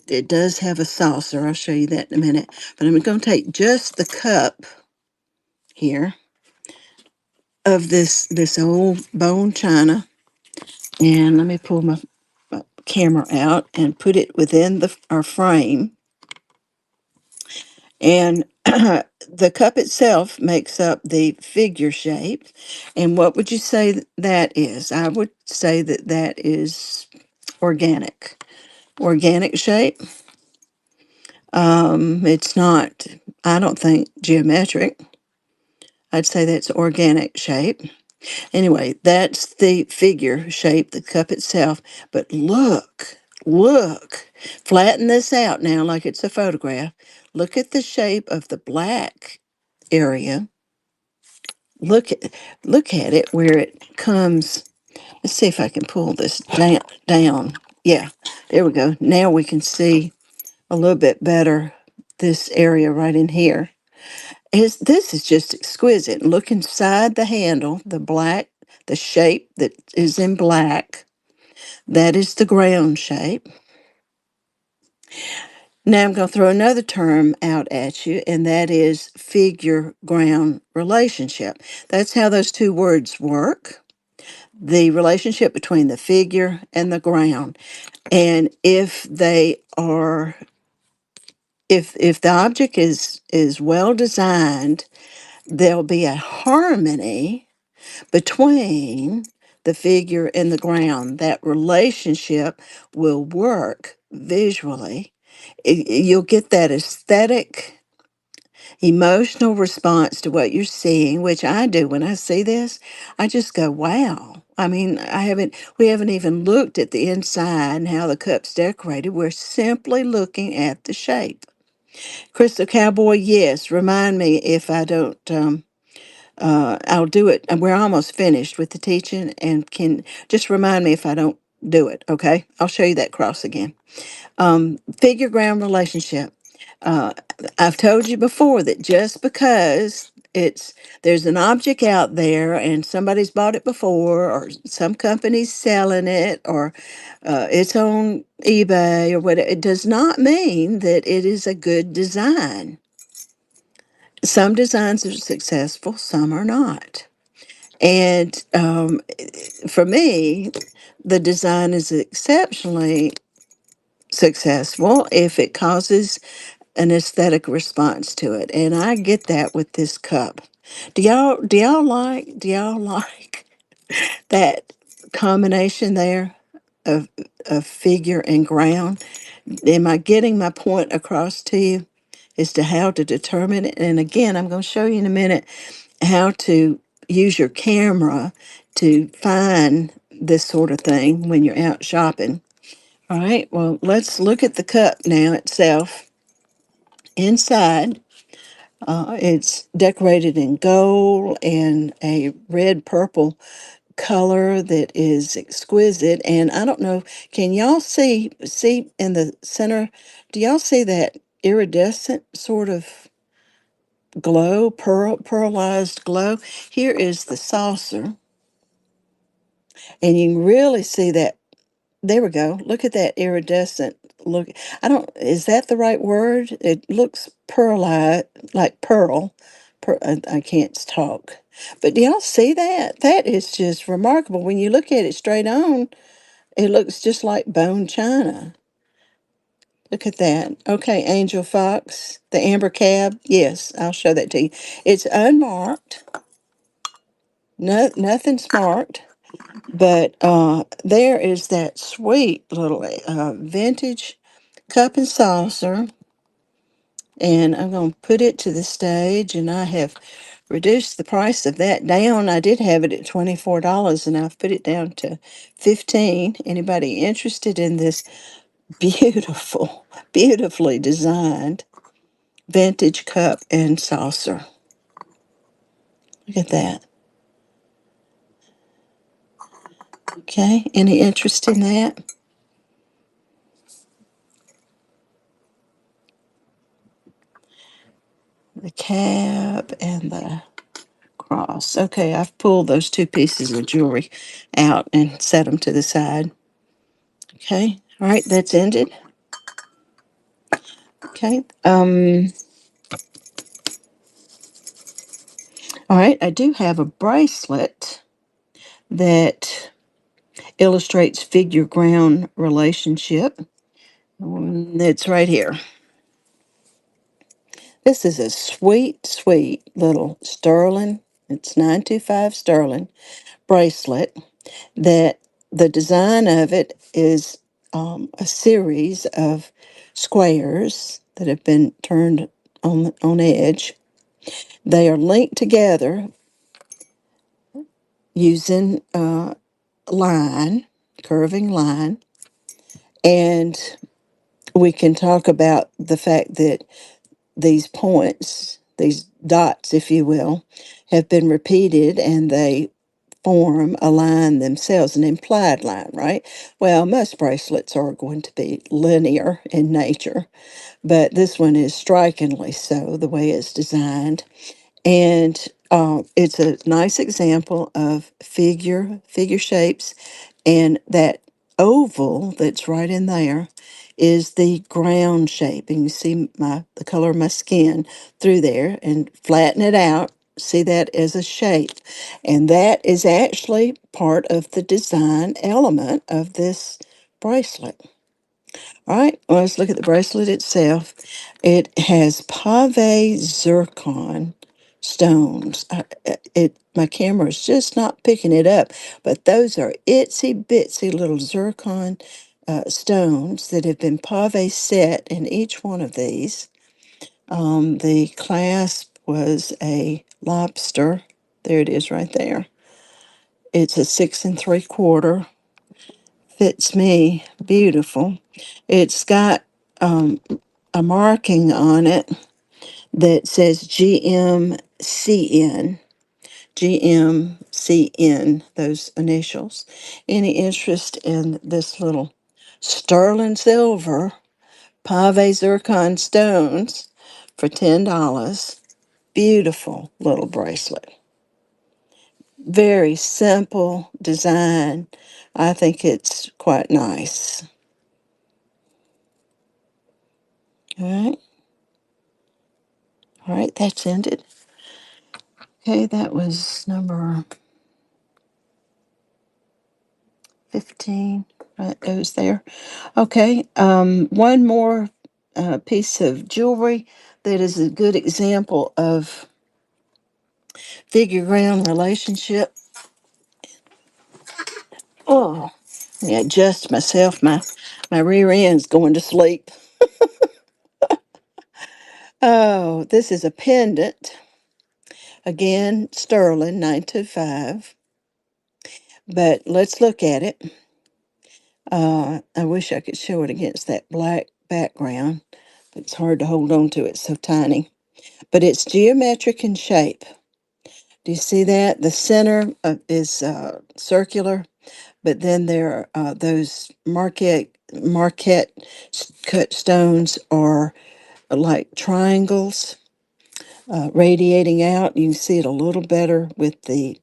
It does have a saucer. I'll show you that in a minute. But I'm going to take just the cup here of this old bone china, and let me pull my camera out and put it within our frame. And the cup itself makes up the figure shape. And what would you say that is? I would say that that is organic. Organic shape. It's not, I don't think, geometric. I'd say that's organic shape. Anyway, that's the figure shape, the cup itself. But look, flatten this out now like it's a photograph. Look at the shape of the black area. Look at look at it where it comes. Let's see if I can pull this down. Yeah, there we go. Now we can see a little bit better this area right in here. This is just exquisite. Look inside the handle, the shape that is in black. That is the ground shape. Now I'm going to throw another term out at you, and that is figure ground relationship. That's how those two words work. The relationship between the figure and the ground. And if the object is well designed, there'll be a harmony between the figure and the ground. That relationship will work visually. You'll get that aesthetic, emotional response to what you're seeing, which I do when I see this. I just go, wow. I mean, we haven't even looked at the inside and how the cup's decorated. We're simply looking at the shape. Crystal Cowboy, yes, remind me if I don't. I'll do it. And we're almost finished with the teaching, and can just remind me if I don't do it. Okay, I'll show you that cross again. Figure ground relationship. Uh, I've told you before that just because there's an object out there and somebody's bought it before, or some company's selling it, or it's on eBay or what, it does not mean that it is a good design. Some designs are successful, some are not. And for me, the design is exceptionally successful if it causes an aesthetic response to it. And I get that with this cup. Do y'all like that combination there of figure and ground? Am I getting my point across to you as to how to determine it? And again, I'm going to show you in a minute how to use your camera to find this sort of thing when you're out shopping. All right, well, let's look at the cup now itself. Inside, it's decorated in gold and a red purple color that is exquisite. And I don't know, can y'all see in the center, do y'all see that iridescent sort of glow, pearlized glow? Here is the saucer, and you can really see that. There we go. Look at that iridescent look. I don't, is that the right word? It looks pearlite, like pearl. I can't talk. But do y'all see that? That is just remarkable. When you look at it straight on, it looks just like bone china. Look at that. Okay, Angel Fox, the amber cab. Yes, I'll show that to you. It's unmarked. No, nothing's marked. But there is that sweet little vintage cup and saucer. And I'm going to put it to the stage. And I have reduced the price of that down. I did have it at $24, and I've put it down to 15. Anybody interested in this beautiful, beautifully designed vintage cup and saucer? Look at that. Okay, any interest in that? The cab and the cross. Okay, I've pulled those two pieces of jewelry out and set them to the side. Okay, all right, that's ended. Okay, all right, I do have a bracelet that illustrates figure ground relationship. It's right here. This is a sweet, sweet little sterling, it's 925 sterling bracelet that the design of it is a series of squares that have been turned on edge. They are linked together using line, curving line, and we can talk about the fact that these points, these dots, if you will, have been repeated and they form a line themselves, an implied line, right? Well, most bracelets are going to be linear in nature, but this one is strikingly so, the way it's designed. And it's a nice example of figure shapes, and that oval that's right in there is the ground shape. And you see the color of my skin through there, and flatten it out. See that as a shape. And that is actually part of the design element of this bracelet. All right, well, let's look at the bracelet itself. It has pave zircon stones. My camera is just not picking it up, but those are itsy bitsy little zircon stones that have been pave set in each one of these. The clasp was a lobster. There it is right there. It's a 6 3/4. Fits me beautiful. It's got a marking on it that says GMCN. GMCN, those initials. Any interest in this little sterling silver pave zircon stones for $10? Beautiful little bracelet. Very simple design. I think it's quite nice. All right. All right, that's ended. Okay, that was number 15. Right, goes there. Okay, one more piece of jewelry that is a good example of figure ground relationship. Oh, let me adjust myself. My rear end's going to sleep. Oh, this is a pendant. Again, sterling 925. But let's look at it. I wish I could show it against that black background. It's hard to hold on to, it's so tiny. But it's geometric in shape. Do you see that? The center is circular, but then there are those Marquette cut stones are like triangles radiating out. You can see it a little better with the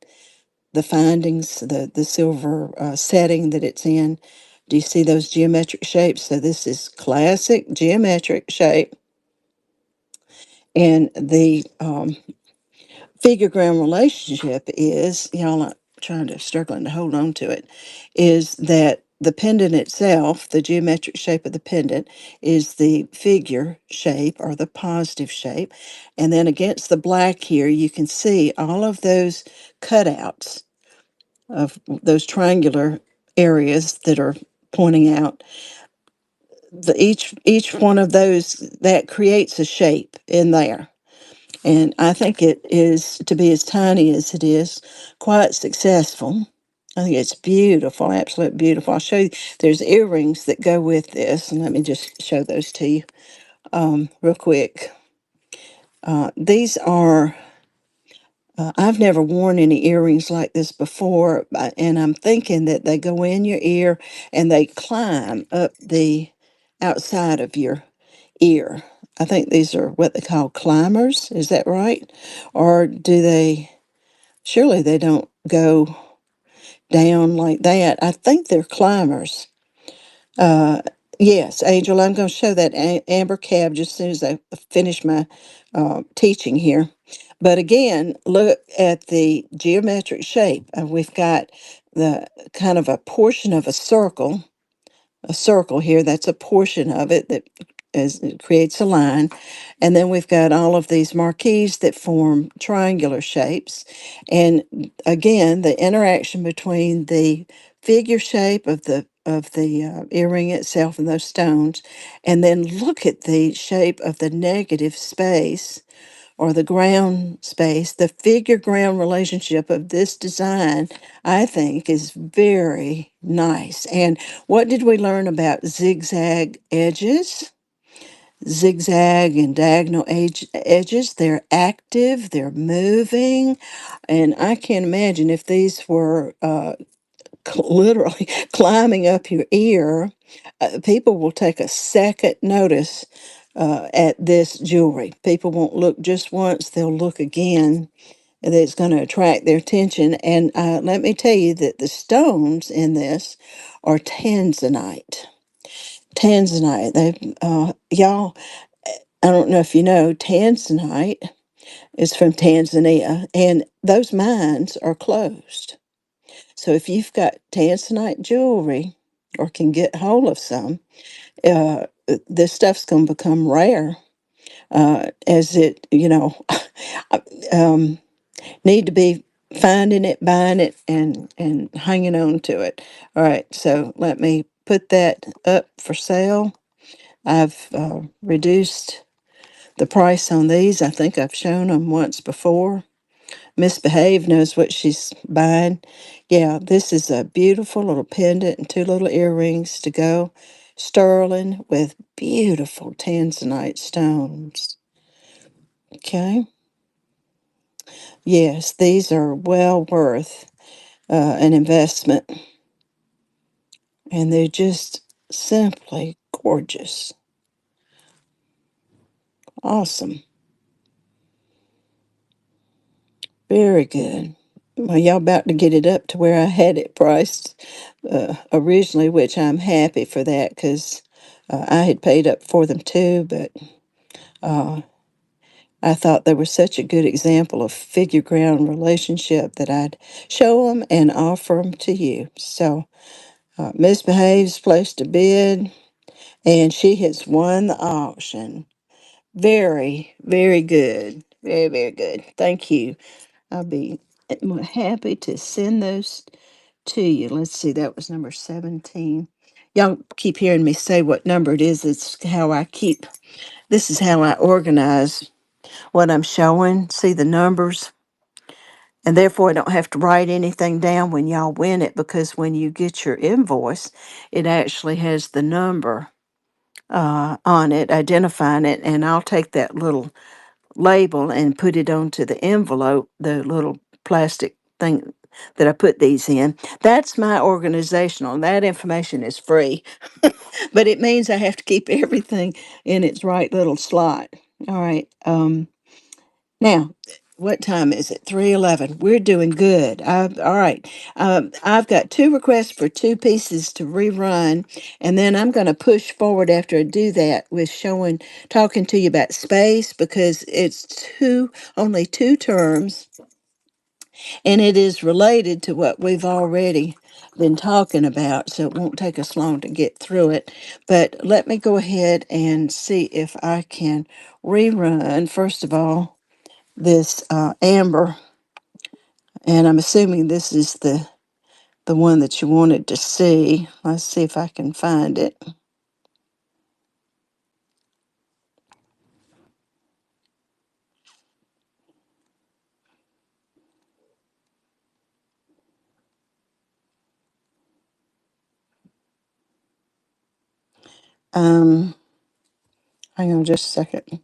findings, the silver setting that it's in. Do you see those geometric shapes? So this is classic geometric shape, and the figure ground relationship is, y'all are trying to struggling to hold on to it, is that the pendant itself, the geometric shape of the pendant, is the figure shape or the positive shape. And then against the black here, you can see all of those cutouts of those triangular areas that are pointing out. Each one of those that creates a shape in there. And I think it is, to be as tiny as it is, quite successful. I think it's beautiful, absolute beautiful. I'll show you, there's earrings that go with this, and let me just show those to you real quick. These are, I've never worn any earrings like this before, and I'm thinking that they go in your ear and they climb up the outside of your ear. I think these are what they call climbers. Is that right? Or do they, surely they don't go down like that. I think they're climbers. Uh, yes, Angel, I'm going to show that amber cab just as soon as I finish my teaching here. But again, look at the geometric shape. We've got the kind of a portion of a circle here. That's a portion of it that it creates a line. And then we've got all of these marquees that form triangular shapes. And again, the interaction between the figure shape of the earring itself and those stones, and then look at the shape of the negative space or the ground space, the figure ground relationship of this design, I think, is very nice. And what did we learn about zigzag edges? Zigzag and diagonal edges, they're active, they're moving. And I can't imagine if these were literally climbing up your ear, people will take a second notice at this jewelry. People won't look just once, they'll look again. And it's going to attract their attention. And let me tell you that the stones in this are tanzanite. Tanzanite. Y'all, I don't know if you know, tanzanite is from Tanzania, and those mines are closed. So if you've got tanzanite jewelry or can get hold of some, this stuff's going to become rare as it, um, need to be finding it, buying it, and hanging on to it. All right, so let me put that up for sale. I've reduced the price on these. I think I've shown them once before. Misbehave knows what she's buying. Yeah, this is a beautiful little pendant and two little earrings to go. Sterling with beautiful tanzanite stones. Okay. Yes, these are well worth an investment, and they're just simply gorgeous. Awesome. Very good. Well, y'all about to get it up to where I had it priced originally, which I'm happy for that because I had paid up for them too, but uh, I thought they were such a good example of figure ground relationship that I'd show them and offer them to you. So, Misbehaves placed a bid, and she has won the auction. Very, very good. Very, very good. Thank you. I'll be happy to send those to you. Let's see, that was number 17. Y'all keep hearing me say what number it is. It's how I keep, this is how I organize what I'm showing. See the numbers? And therefore, I don't have to write anything down when y'all win it because when you get your invoice, it actually has the number on it, identifying it, and I'll take that little label and put it onto the envelope, the little plastic thing that I put these in. That's my organizational. That information is free, but it means I have to keep everything in its right little slot. All right. Now, what time is it? 3:11. We're doing good. All right. I've got two requests for two pieces to rerun, and then I'm going to push forward after I do that with talking to you about space because it's only two terms, and it is related to what we've already been talking about, so it won't take us long to get through it. But let me go ahead and see if I can rerun, first of all, this amber, and I'm assuming this is the one that you wanted to see. Let's see if I can find it. Um, Hang on just a second.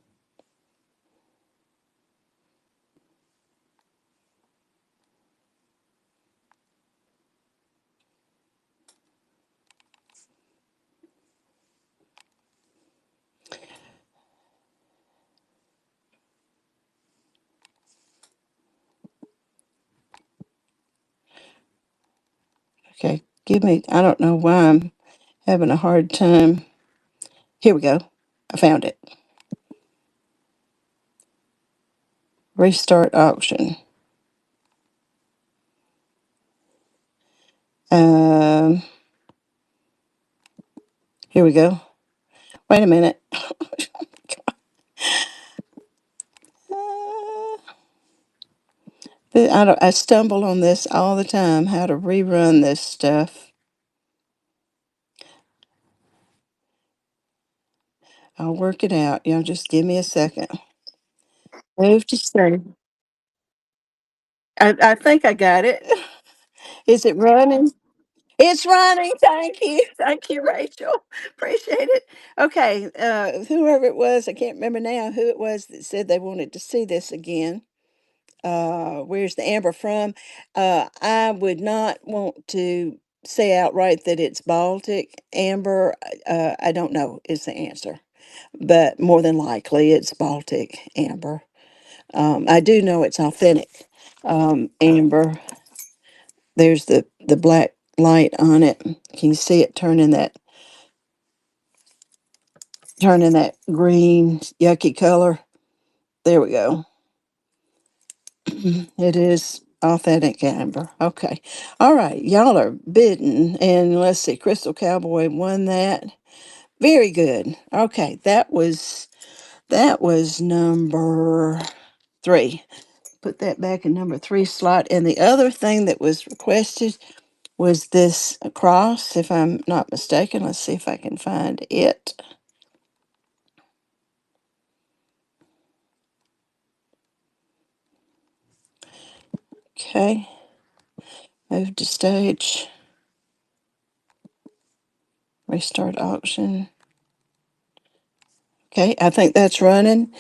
Okay, give me. I don't know why I'm having a hard time. Here we go. I found it. Restart auction. Um, Here we go. Wait a minute. I stumble on this all the time. How to rerun this stuff. I'll work it out. Y'all just give me a second. Move to start. I think I got it. Is it running? It's running. Thank you. Thank you, Rachel. Appreciate it. Okay. Whoever it was, I can't remember now who it was that said they wanted to see this again. Where's the amber from? I would not want to say outright that it's Baltic amber. I don't know is the answer, but more than likely it's Baltic amber. I do know it's authentic amber. There's the black light on it. Can you see it turning that green yucky color? There we go. It is authentic amber. Okay. All right. Y'all are bidding. And let's see. Crystal Cowboy won that. Very good. Okay. That was That was number 3. Put that back in number 3 slot. And the other thing that was requested was this cross, if I'm not mistaken. Let's see if I can find it. Okay, move to stage, restart auction. Okay, I think that's running.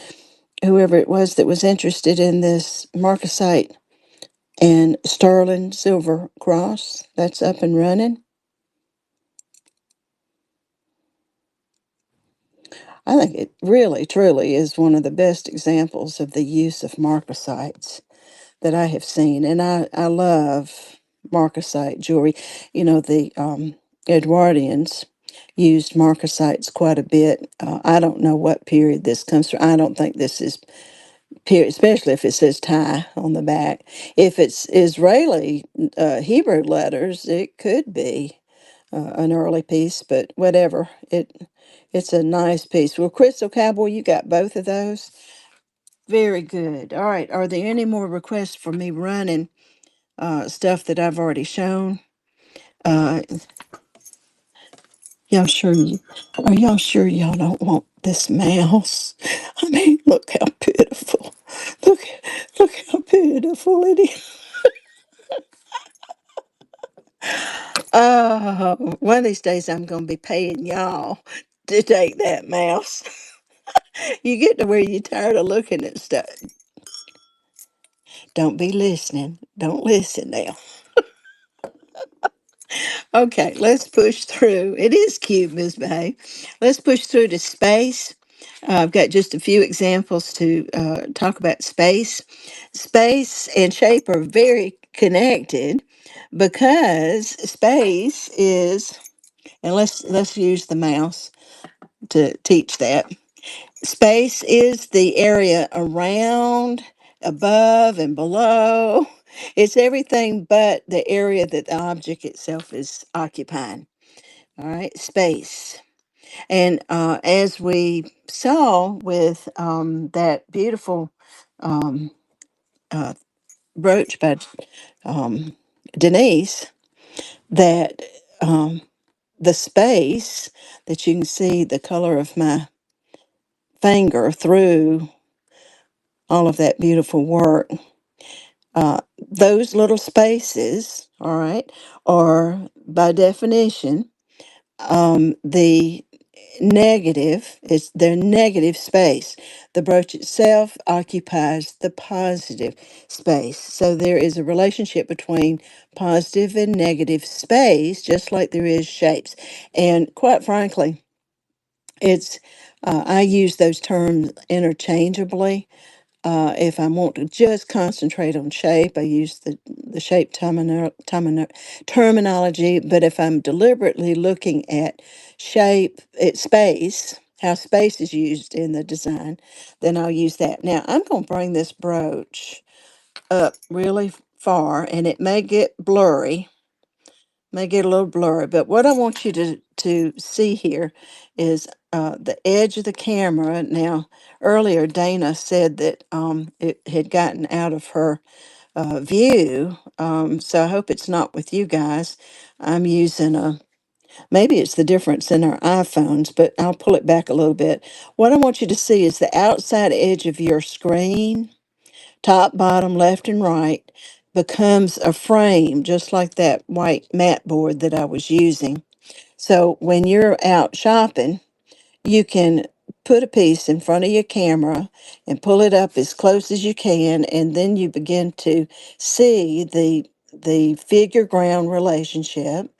Whoever it was that was interested in this marcasite and sterling silver cross, that's up and running. I think it really, truly is one of the best examples of the use of marcasites that I have seen. And I love marcasite jewelry. You know, the Edwardians used marcasites quite a bit. I don't know what period this comes from. I don't think this is period, especially if it says Thai on the back. If it's Israeli Hebrew letters, it could be an early piece, but whatever. It's a nice piece. Well, Crystal Cowboy, you got both of those. Very good. All right. Are there any more requests for me running stuff that I've already shown? Uh, y'all sure you are y'all sure y'all don't want this mouse? I mean, look how pitiful. Look look how pitiful it is. Oh, one of these days I'm gonna be paying y'all to take that mouse. You get to where you're tired of looking at stuff. Don't be listening. Don't listen now. Okay, let's push through. It is cute, Miss Bay. Let's push through to space. I've got just a few examples to talk about space. Space and shape are very connected because space is, and let's use the mouse to teach that. Space is the area around, above, and below. It's everything but the area that the object itself is occupying. All right, space. And as we saw with that beautiful um, uh, brooch by um, Denise, that um, the space that you can see the color of my finger through all of that beautiful work, those little spaces, all right, are by definition the negative, it's their negative space. The brooch itself occupies the positive space. So there is a relationship between positive and negative space, just like there is shapes. And quite frankly, it's I use those terms interchangeably. If I want to just concentrate on shape, I use the shape terminology. But if I'm deliberately looking at shape, space, how space is used in the design, then I'll use that. Now, I'm going to bring this brooch up really far, and it may get a little blurry, but what I want you to see here is the edge of the camera. Now, earlier Dana said that it had gotten out of her view, so I hope it's not with you guys. I'm using maybe it's the difference in our iPhones, but I'll pull it back a little bit. What I want you to see is the outside edge of your screen, top, bottom, left, and right, becomes a frame, just like that white mat board that I was using. So when you're out shopping, you can put a piece in front of your camera and pull it up as close as you can, and then you begin to see the figure ground relationship,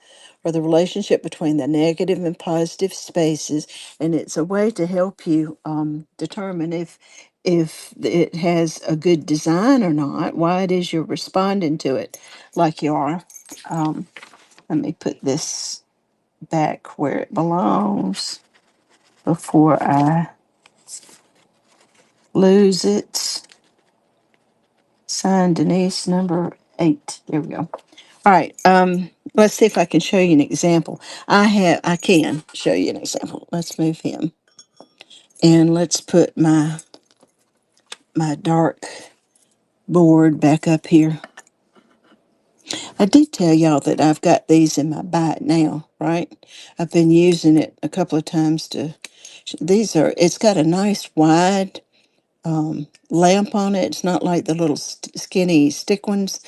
or the relationship between the negative and positive spaces. And it's a way to help you determine if it has a good design or not, why it is you're responding to it like you are. um, Let me put this back where it belongs before I lose it. Sign Denise number 8. There we go. All right. Let's see if I can show you an example. I can show you an example. Let's move him. And let's put my dark board back up here. I did tell y'all that I've got these in my Buy It Now, right? I've been using it a couple of times to. It's got a nice wide lamp on it. It's not like the little skinny stick ones,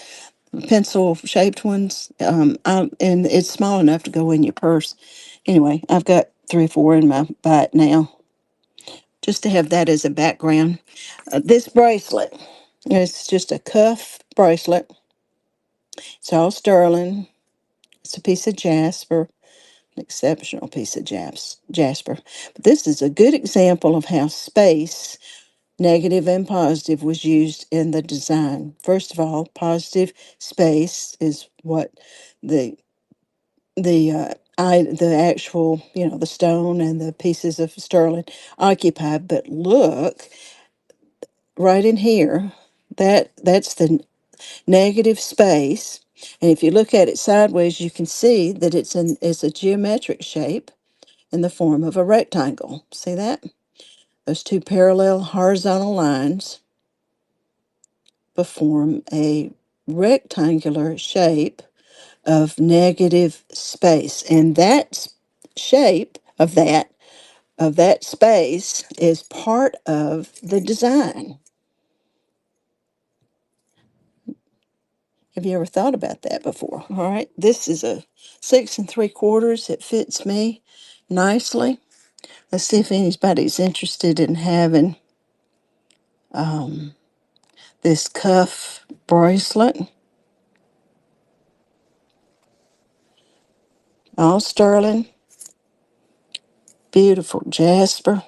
pencil shaped ones. And it's small enough to go in your purse. Anyway, I've got 3 or 4 in my Buy It Now, just to have that as a background. This bracelet, it's just a cuff bracelet. It's all sterling. It's a piece of jasper, an exceptional piece of jasper. But this is a good example of how space, negative and positive, was used in the design. First of all, positive space is what the the actual, the stone and the pieces of sterling occupy. But look right in here, that's the negative space. And if you look at it sideways, you can see that it's a geometric shape in the form of a rectangle. See that? Those two parallel horizontal lines form a rectangular shape of negative space. And that shape of that space is part of the design. Have you ever thought about that before? All right, this is a 6 3/4. It fits me nicely. Let's see if anybody's interested in having this cuff bracelet. All sterling, beautiful jasper.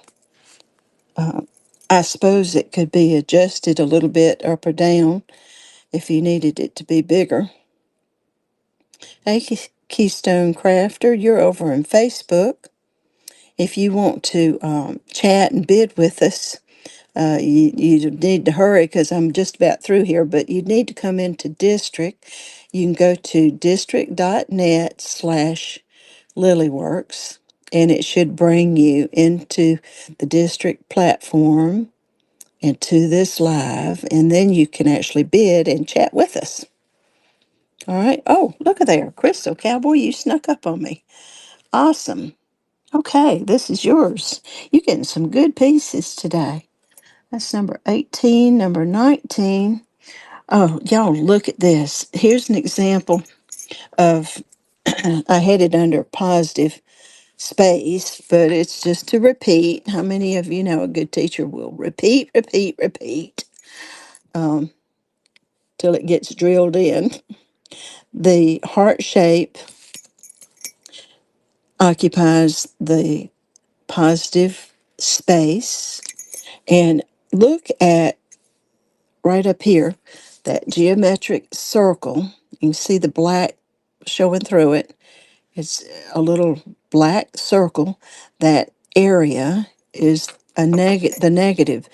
I suppose it could be adjusted a little bit up or down if you needed it to be bigger. Hey, Keystone Crafter, you're over on Facebook. If you want to chat and bid with us, you need to hurry because I'm just about through here, but you need to come into District. You can go to district.net/Lilyworks, and it should bring you into the District platform and to this live, and then you can actually bid and chat with us. All right. Oh, look at there. Crystal Cowboy, you snuck up on me. Awesome. Okay, this is yours. You're getting some good pieces today. That's number 18, number 19. Oh, y'all, look at this. Here's an example of, I had it under positive space, but it's just to repeat. How many of you know a good teacher will repeat, repeat, repeat till it gets drilled in? The heart shape occupies the positive space. And look at right up here, that geometric circle. You can see the black showing through it. It's a little black circle. That area is the negative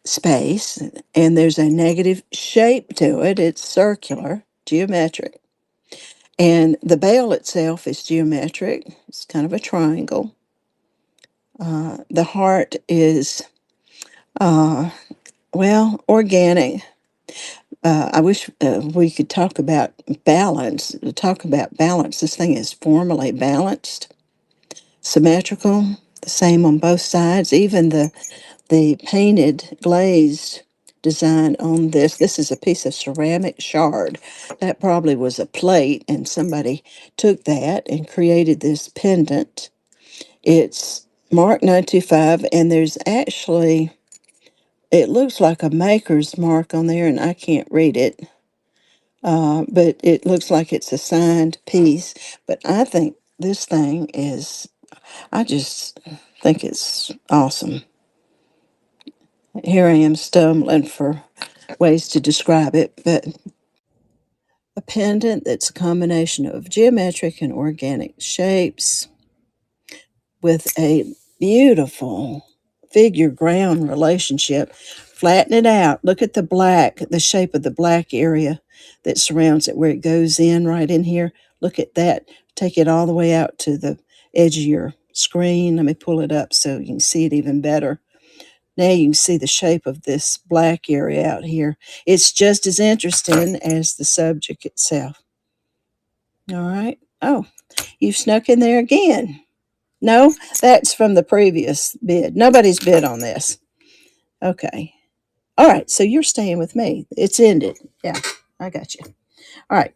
space, and there's a negative shape to it. It's circular, geometric. And the bell itself is geometric. It's kind of a triangle. The heart is, organic. I wish we could talk about balance. Talk about balance. This thing is formally balanced, symmetrical, the same on both sides. Even the painted glazed design on this. This is a piece of ceramic shard. That probably was a plate, and somebody took that and created this pendant. It's marked 925, and there's actually, it looks like a maker's mark on there, and I can't read it. But it looks like it's a signed piece. But I think this thing is, I just think it's awesome. Here I am stumbling for ways to describe it, but a pendant that's a combination of geometric and organic shapes with a beautiful figure ground relationship. Flatten it out. Look at the shape of the black area that surrounds it, where it goes in right in here. Look at that. Take it all the way out to the edge of your screen. Let me pull it up so you can see it even better. Now you can see the shape of this black area out here. It's just as interesting as the subject itself. All right. Oh, you've snuck in there again. No, that's from the previous bid. Nobody's bid on this. Okay. All right. So you're staying with me. It's ended. Yeah, I got you. All right.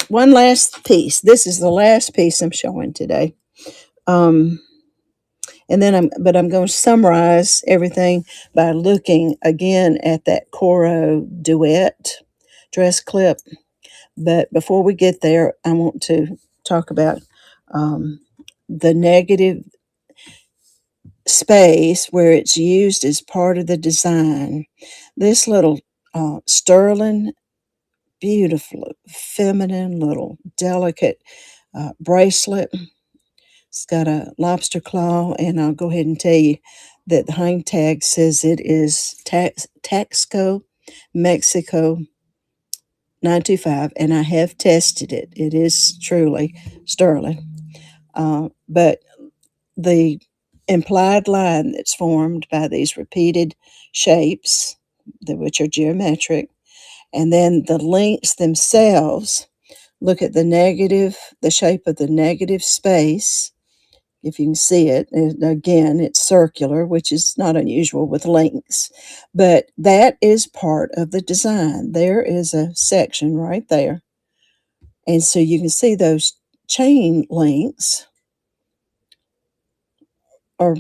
One last piece. This is the last piece I'm showing today. Um, but I'm going to summarize everything by looking again at that Coro duet dress clip. But before we get there, I want to talk about um, the negative space where it's used as part of the design. This little sterling, beautiful, feminine, little delicate bracelet. It's got a lobster claw, and I'll go ahead and tell you that the hang tag says it is Taxco, Mexico 925, and I have tested it. It is truly sterling. But the implied line that's formed by these repeated shapes, which are geometric, and then the links themselves, look at the shape of the negative space. If you can see it, and again, it's circular, which is not unusual with links, but that is part of the design. There is a section right there. And so you can see those chain links are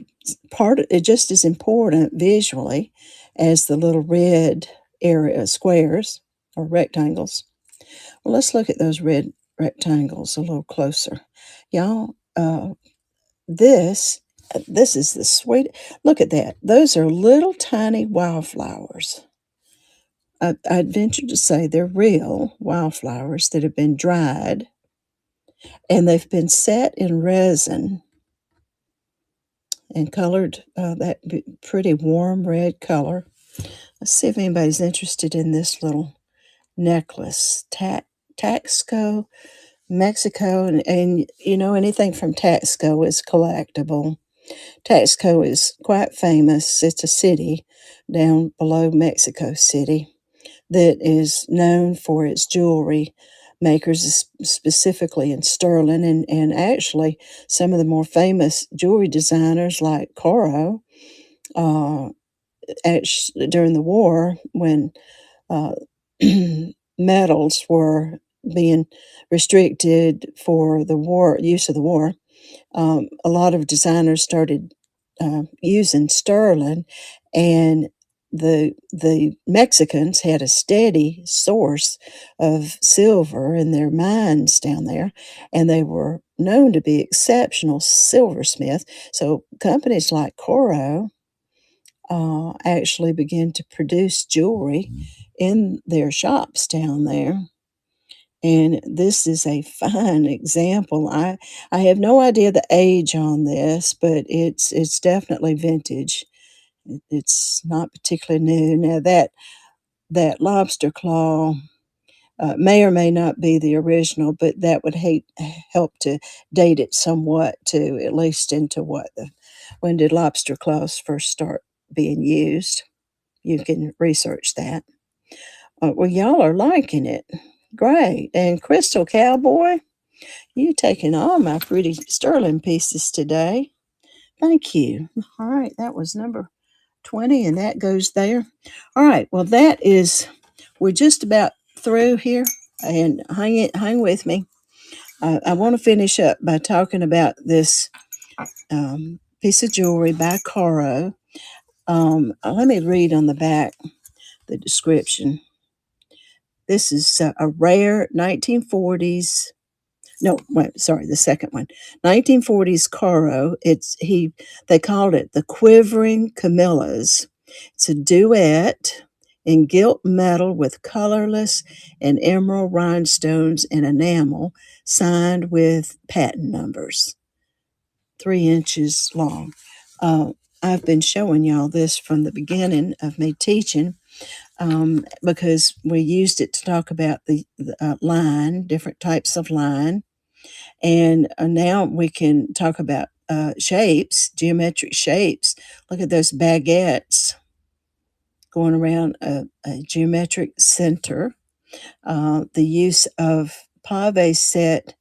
part of it, just as important visually as the little red area squares or rectangles. Well, let's look at those red rectangles a little closer. Y'all, this is the sweet. Look at that. Those are little tiny wildflowers. I'd venture to say they're real wildflowers that have been dried and they've been set in resin and colored that pretty warm red color. Let's see if anybody's interested in this little necklace. Taxco, Mexico, and you know, anything from Taxco is collectible. Taxco is quite famous. It's a city down below Mexico City that is known for its jewelry makers, specifically in sterling, and actually some of the more famous jewelry designers like Coro. Uh, During the war, when uh, metals were being restricted for the war use of the war, a lot of designers started using sterling, and the Mexicans had a steady source of silver in their mines down there, and they were known to be exceptional silversmiths. So companies like Coro actually began to produce jewelry in their shops down there. And this is a fine example. I have no idea the age on this, but it's definitely vintage. It's not particularly new. Now that lobster claw may or may not be the original, but that would help to date it somewhat to at least into when did lobster claws first start being used? You can research that. Well, y'all are liking it. Great. And Crystal Cowboy, you taking all my pretty sterling pieces today. Thank you. All right, that was number 20, and that goes there. All right, well, we're just about through here, and hang with me. I want to finish up by talking about this piece of jewelry by Caro. Let me read on the back the description. This is a rare 1940s. No, wait, sorry, the second one. 1940s Coro. They called it the Quivering Camillas. It's a duet in gilt metal with colorless and emerald rhinestones and enamel, signed with patent numbers, 3 inches long. I've been showing y'all this from the beginning of me teaching, because we used it to talk about the line, different types of line. And now we can talk about shapes, geometric shapes. Look at those baguettes going around a geometric center. The use of pave set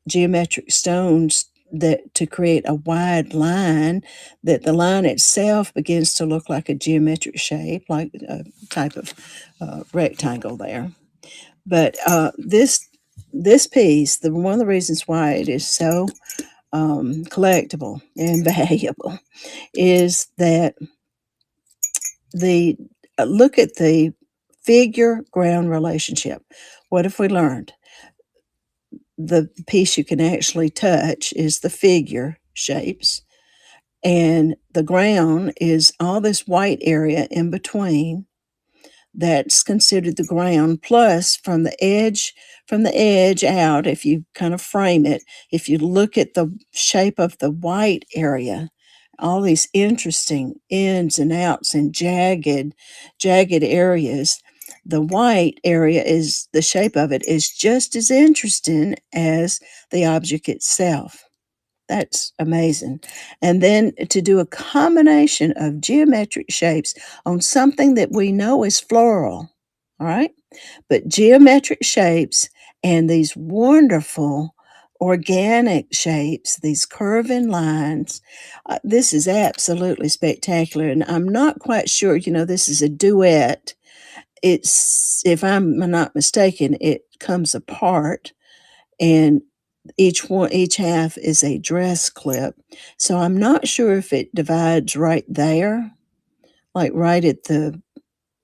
geometric stones that to create a wide line, that the line itself begins to look like a geometric shape, like a type of rectangle there. But this piece, one of the reasons why it is so collectible and valuable, is that the look at the figure ground relationship. What have we learned? The piece you can actually touch is the figure shapes, and the ground is all this white area in between. That's considered the ground. Plus, from the edge out, if you kind of frame it, if you look at the shape of the white area, all these interesting ins and outs and jagged areas, the white area, is the shape of it is just as interesting as the object itself. That's amazing. And then to do a combination of geometric shapes on something that we know is floral, all right? But geometric shapes and these wonderful organic shapes, these curving lines, this is absolutely spectacular. And I'm not quite sure, this is a duet. It's, if I'm not mistaken, it comes apart, and each half is a dress clip. So I'm not sure if it divides right there, like right at the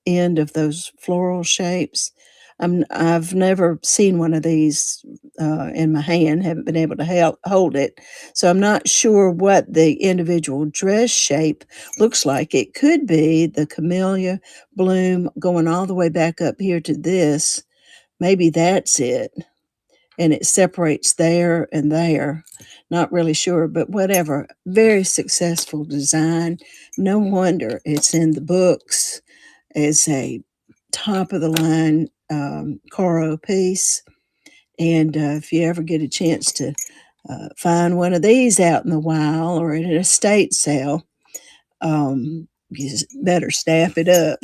end of those floral shapes. I've never seen one of these in my hand, haven't been able to hold it. So I'm not sure what the individual dress shape looks like. It could be the camellia bloom going all the way back up here to this. Maybe that's it, and it separates there and there. Not really sure, but whatever. Very successful design. No wonder it's in the books as a top of the line Coro piece. And if you ever get a chance to find one of these out in the wild or at an estate sale, you better snap it up.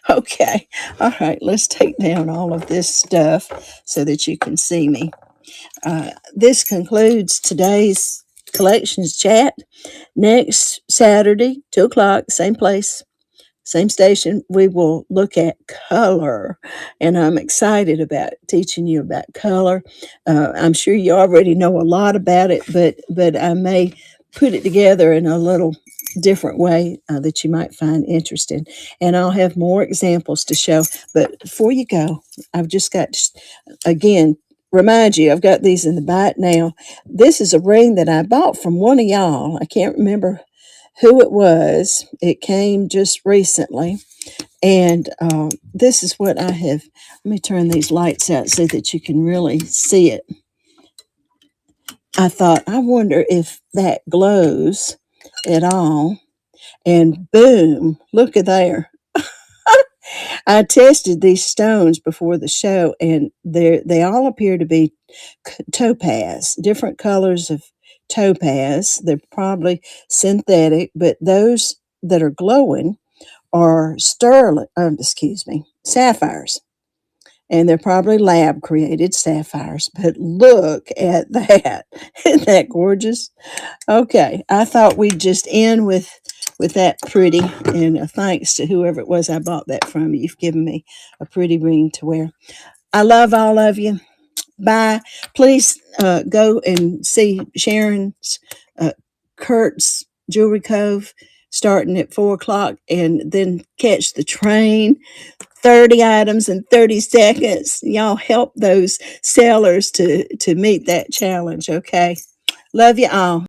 Okay. All right. Let's take down all of this stuff so that you can see me. This concludes today's collections chat. Next Saturday, 2 o'clock, same place, same station, we will look at color. And I'm excited about teaching you about color. I'm sure you already know a lot about it, but I may put it together in a little different way that you might find interesting. And I'll have more examples to show. But before you go, I've just got to, again, remind you, I've got these in the bite now. This is a ring that I bought from one of y'all. I can't remember who it was. It came just recently. And this is what I have. Let me turn these lights out so that you can really see it. I thought, I wonder if that glows at all. And boom, look at there. I tested these stones before the show, and they all appear to be topaz, different colors of topaz. They're probably synthetic, but those that are glowing are sapphires. And they're probably lab created sapphires. But look at that. Isn't that gorgeous? Okay, I thought we'd just end with that pretty, and thanks to whoever it was I bought that from. You've given me a pretty ring to wear. I love all of you. Bye. Please go and see Sharon's Kurt's Jewelry Cove starting at 4 o'clock, and then catch the train. 30 items in 30 seconds. Y'all help those sellers to meet that challenge, okay? Love you all.